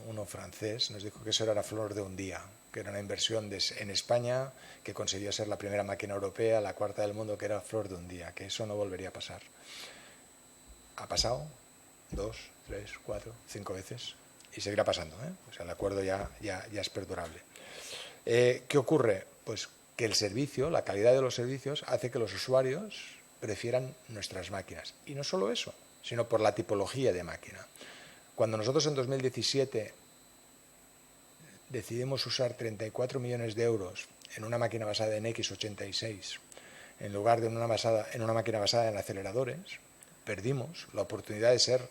uno francés, nos dijo que eso era la flor de un día, que era una inversión en España que conseguía ser la primera máquina europea, la cuarta del mundo, que era flor de un día, que eso no volvería a pasar. Ha pasado 2, 3, 4, 5 veces y seguirá pasando, ¿eh? O sea, el acuerdo ya es perdurable. ¿Qué ocurre? Pues que el servicio, la calidad de los servicios, hace que los usuarios prefieran nuestras máquinas. Y no solo eso, sino por la tipología de máquina. Cuando nosotros en 2017 decidimos usar 34 millones de euros en una máquina basada en x86, en lugar de en una máquina basada en aceleradores, perdimos la oportunidad de ser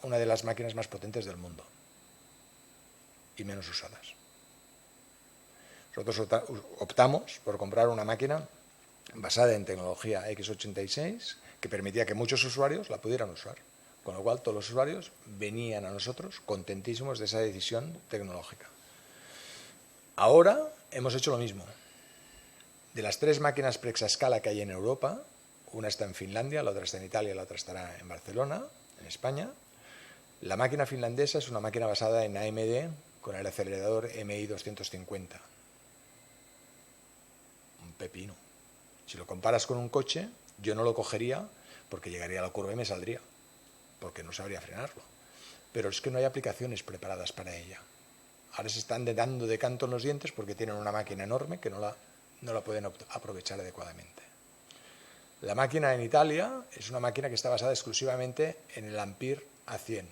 una de las máquinas más potentes del mundo y menos usadas. Nosotros optamos por comprar una máquina basada en tecnología x86 que permitía que muchos usuarios la pudieran usar, con lo cual todos los usuarios venían a nosotros contentísimos de esa decisión tecnológica. Ahora hemos hecho lo mismo. De las 3 máquinas Prexascala que hay en Europa, una está en Finlandia, la otra está en Italia, la otra estará en Barcelona, en España. La máquina finlandesa es una máquina basada en AMD con el acelerador MI 250. Un pepino. Si lo comparas con un coche, yo no lo cogería porque llegaría a la curva y me saldría, porque no sabría frenarlo. Pero es que no hay aplicaciones preparadas para ella. Ahora se están dando de canto en los dientes porque tienen una máquina enorme que no la pueden aprovechar adecuadamente. La máquina en Italia es una máquina que está basada exclusivamente en el Ampere A100.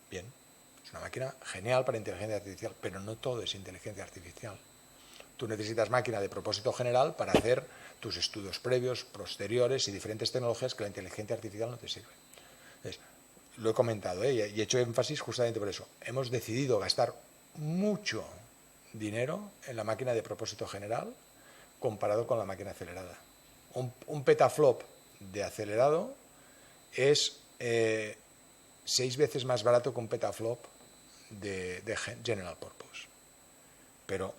Bien, es una máquina genial para inteligencia artificial, pero no todo es inteligencia artificial. Tú necesitas máquina de propósito general para hacer tus estudios previos, posteriores y diferentes tecnologías que la inteligencia artificial no te sirve. Entonces, lo he comentado, y he hecho énfasis justamente por eso. Hemos decidido gastar mucho dinero en la máquina de propósito general comparado con la máquina acelerada. Un petaflop de acelerado es 6 veces más barato que un petaflop de general purpose. Pero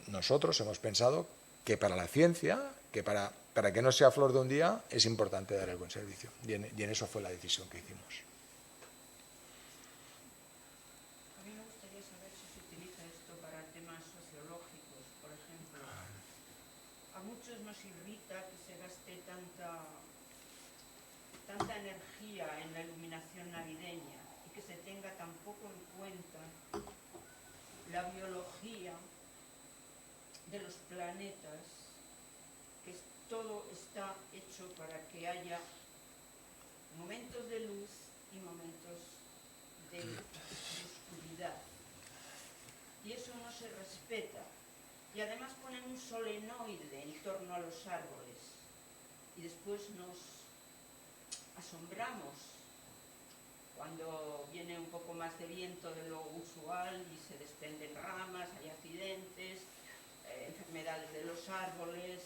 nosotros hemos pensado que para la ciencia, que para que no sea flor de un día, es importante dar el buen servicio. Y en eso fue la decisión que hicimos. A mí me gustaría saber si se utiliza esto para temas sociológicos, por ejemplo. A muchos nos irrita que se gaste tanta energía en la iluminación navideña y que se tenga tan poco en cuenta la biología de los planetas, que todo está hecho para que haya momentos de luz y momentos de oscuridad. Y eso no se respeta. Y además ponen un solenoide en torno a los árboles. Y después nos asombramos cuando viene un poco más de viento de lo usual y se desprenden ramas, hay accidentes, enfermedades de los árboles,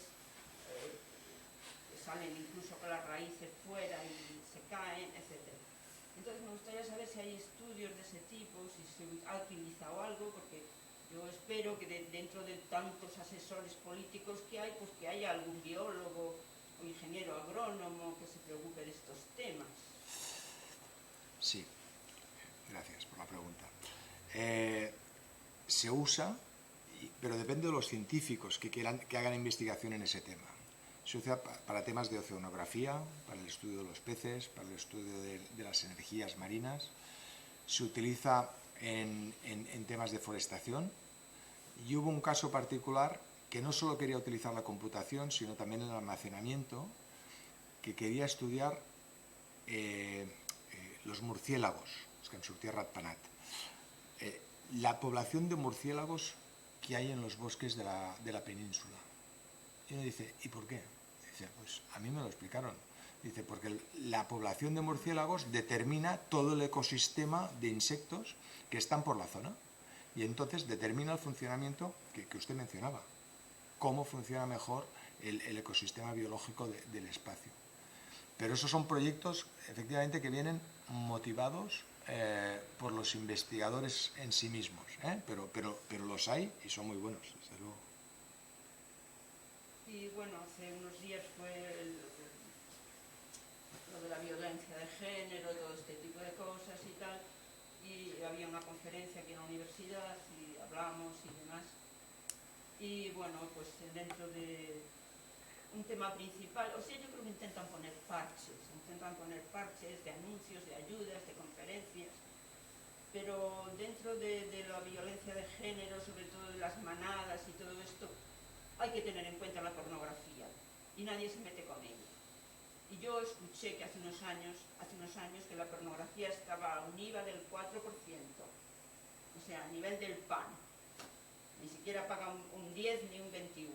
salen incluso con las raíces fuera y se caen, etc. Entonces me gustaría saber si hay estudios de ese tipo, si se ha utilizado algo, porque Yo espero que dentro de tantos asesores políticos que hay, pues que haya algún biólogo o ingeniero agrónomo que se preocupe de estos temas. Sí, gracias por la pregunta. Se usa, pero depende de los científicos que hagan investigación en ese tema. Se usa para temas de oceanografía, para el estudio de los peces, para el estudio de las energías marinas. Se utiliza en temas de forestación. Y hubo un caso particular que no solo quería utilizar la computación, sino también el almacenamiento, que quería estudiar los murciélagos, els que en sortia ratpenat. La población de murciélagos que hay en los bosques de la península. Y uno dice, ¿y por qué? Dice, pues a mí me lo explicaron. Dice, porque la población de murciélagos determina todo el ecosistema de insectos que están por la zona. Y entonces determina el funcionamiento que usted mencionaba. Cómo funciona mejor el ecosistema biológico del espacio. Pero esos son proyectos, efectivamente, que vienen motivados por los investigadores en sí mismos, pero los hay y son muy buenos, desde luego. Y bueno, hace unos días fue lo de la violencia de género, todo este tipo de cosas y tal, y había una conferencia aquí en la universidad y hablamos y demás. Y bueno, pues dentro de un tema principal, o sea, yo creo que intentan poner parches de anuncios, de ayudas, de conferencias, pero dentro de la violencia de género, sobre todo de las manadas y todo esto, hay que tener en cuenta la pornografía y nadie se mete con ella. Y yo escuché que hace unos años que la pornografía estaba a un IVA del 4%, o sea, a nivel del pan. Ni siquiera paga un 10 ni un 21.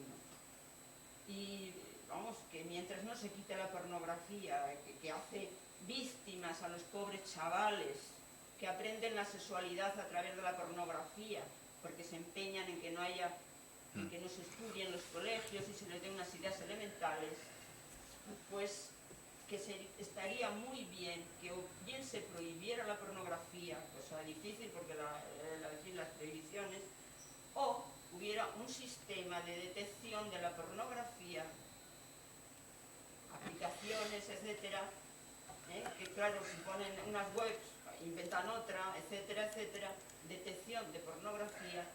Y vamos, que mientras no se quite la pornografía, que hace víctimas a los pobres chavales que aprenden la sexualidad a través de la pornografía, porque se empeñan en que no haya, en que no se estudie en los colegios y se les den unas ideas elementales, pues que estaría muy bien que o bien se prohibiera la pornografía, cosa difícil porque las prohibiciones, o hubiera un sistema de detección de la pornografía, aplicaciones, etcétera, que claro, si ponen unas webs, inventan otra, etcétera, etcétera, detección de pornografía,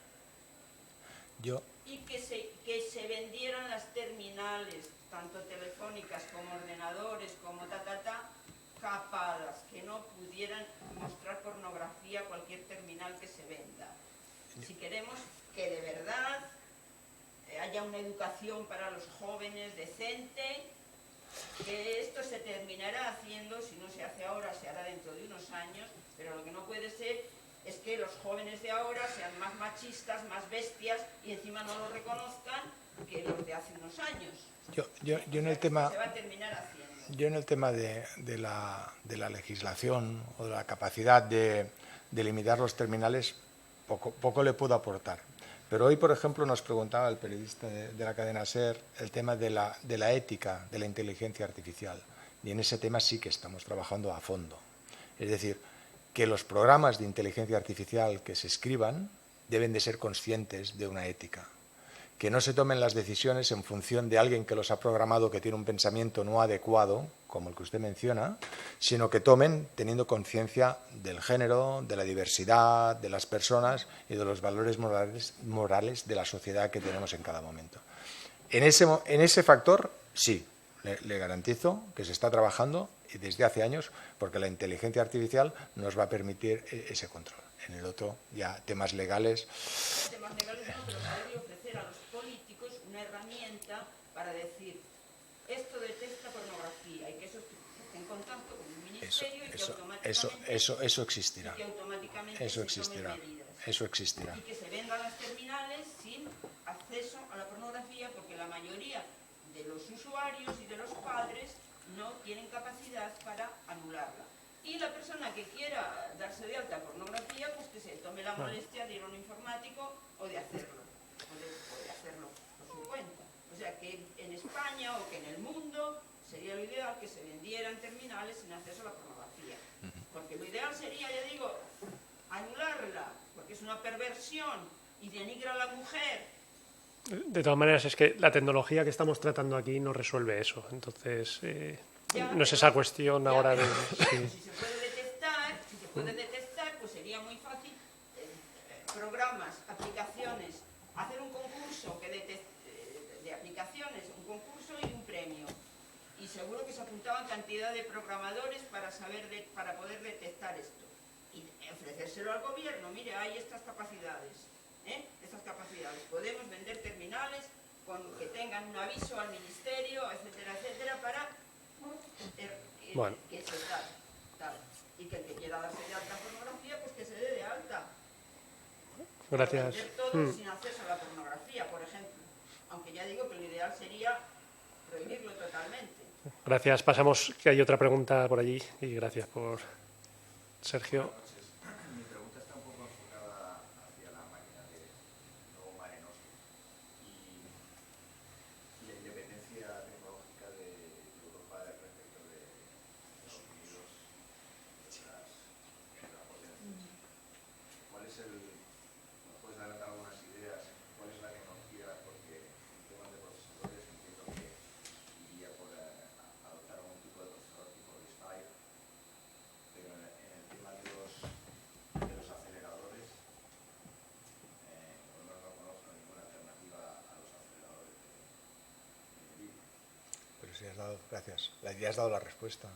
y que se vendieran las terminales, tanto telefónicas como ordenadores, como capadas, que no pudieran mostrar pornografía a cualquier terminal que se venda. Si queremos que de verdad haya una educación para los jóvenes decente, que esto se terminará haciendo, si no se hace ahora, se hará dentro de unos años, pero lo que no puede ser es que los jóvenes de ahora sean más machistas, más bestias, y encima no lo reconozcan que los de hace unos años. Yo en el tema... Se va a terminar haciendo. Yo en el tema de la legislación o de la capacidad de limitar los terminales poco le puedo aportar. Pero hoy, por ejemplo, nos preguntaba el periodista de la cadena SER el tema de la ética de la inteligencia artificial. Y en ese tema sí que estamos trabajando a fondo. Es decir, que los programas de inteligencia artificial que se escriban deben de ser conscientes de una ética. Que no se tomen las decisiones en función de alguien que los ha programado que tiene un pensamiento no adecuado, como el que usted menciona, sino que tomen teniendo conciencia del género, de la diversidad, de las personas y de los valores morales de la sociedad que tenemos en cada momento. En ese factor, sí, le garantizo que se está trabajando y desde hace años, porque la inteligencia artificial nos va a permitir ese control. En el otro, ya temas legales. Temas legales no, pero saber ofrecer a los políticos una herramienta para decir esto detecta pornografía y que eso esté en contacto con el ministerio y que automáticamente eso existirá. Y que automáticamente Eso se existirá. tomen medidas. Eso existirá. Y que se vendan las terminales sin acceso a la pornografía, porque la mayoría de los usuarios y de los padres no tienen capacidad para anularla. Y la persona que quiera darse de alta pornografía, pues que se tome la molestia de ir a un informático o de hacerlo, o de hacerlo por su cuenta. O sea que en España o que en el mundo sería lo ideal que se vendieran terminales sin acceso a la pornografía. Porque lo ideal sería, ya digo, anularla, porque es una perversión y denigra a la mujer. De todas maneras, es que la tecnología que estamos tratando aquí no resuelve eso. Entonces, no es esa cuestión ahora de... Sí. Si se puede detectar, pues sería muy fácil. Programas, aplicaciones, hacer un concurso de aplicaciones, un concurso y un premio. Y seguro que se apuntaban cantidad de programadores para poder detectar esto. Y ofrecérselo al gobierno, mire, hay estas capacidades. Estas capacidades. Podemos vender terminales que tengan un aviso al ministerio, etcétera, etcétera, para que se tal. Y que el que quiera darse de alta en pornografía, pues que se dé de alta. Gracias. Vender todo sin acceso a la pornografía, por ejemplo. Aunque ya digo que lo ideal sería prohibirlo totalmente. Gracias. Pasamos, que hay otra pregunta por allí. Y gracias por Sergio. Mi pregunta está un poco enfocada hacia la máquina de nuevo Mare Nostrum y la independencia tecnológica de Europa respecto de Estados Unidos de la potencia. ¿Cuál es nos puedes adelantar algunas ideas? ¿Cuál es la tecnología? Porque en temas de procesadores entiendo que iría por adoptar algún tipo de procesador tipo RISC-V, pero en el tema de los aceleradores, no conozco ninguna alternativa a los aceleradores de NVIDIA. Pero si has dado, gracias, ya has dado la respuesta.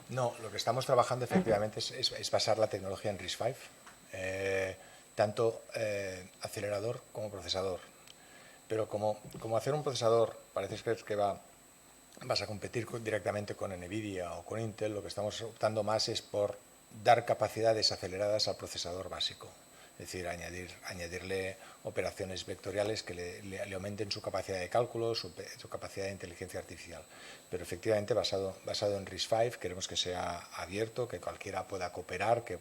No, lo que estamos trabajando efectivamente es basar la tecnología en RISC-V, tanto acelerador como procesador. Pero como hacer un procesador parece que vas a competir directamente con NVIDIA o con Intel, lo que estamos optando más es por dar capacidades aceleradas al procesador básico. Es decir, añadirle operaciones vectoriales que le aumenten su capacidad de cálculo, su capacidad de inteligencia artificial. Pero efectivamente basado en RISC-V, queremos que sea abierto, que cualquiera pueda cooperar, que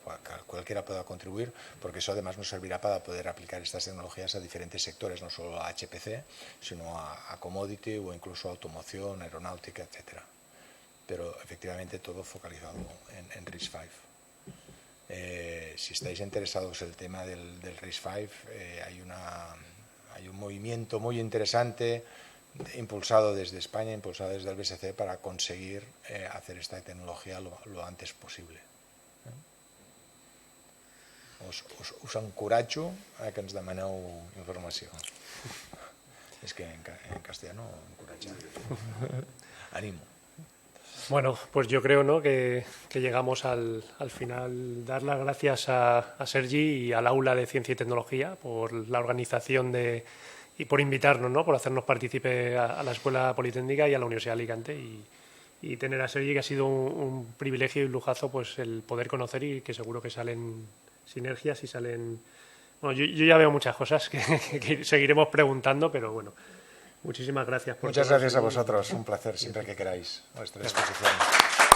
cualquiera pueda contribuir, porque eso además nos servirá para poder aplicar estas tecnologías a diferentes sectores, no solo a HPC, sino a commodity o incluso a automoción, aeronáutica, etcétera. Pero efectivamente todo focalizado en RISC-V. Si estáis interesados en el tema del RISC-V, hay un movimiento muy interesante impulsado desde España, impulsado desde el BSC para conseguir hacer esta tecnología lo antes posible. Us encoratjo a que ens demaneu informació. És que en castellano encoratjar. Ánimo. Bueno, pues yo creo, ¿no?, que llegamos al final. Dar las gracias a Sergi y al Aula de Ciencia y Tecnología por la organización y por invitarnos, ¿no?, por hacernos partícipe a la Escuela Politécnica y a la Universidad de Alicante. Y tener a Sergi, que ha sido un privilegio y un lujazo, pues el poder conocer, y que seguro que salen sinergias y salen... Bueno, yo ya veo muchas cosas que seguiremos preguntando, pero bueno. Muchísimas gracias. Muchas gracias a vosotros, un placer siempre que queráis, a vuestra disposición.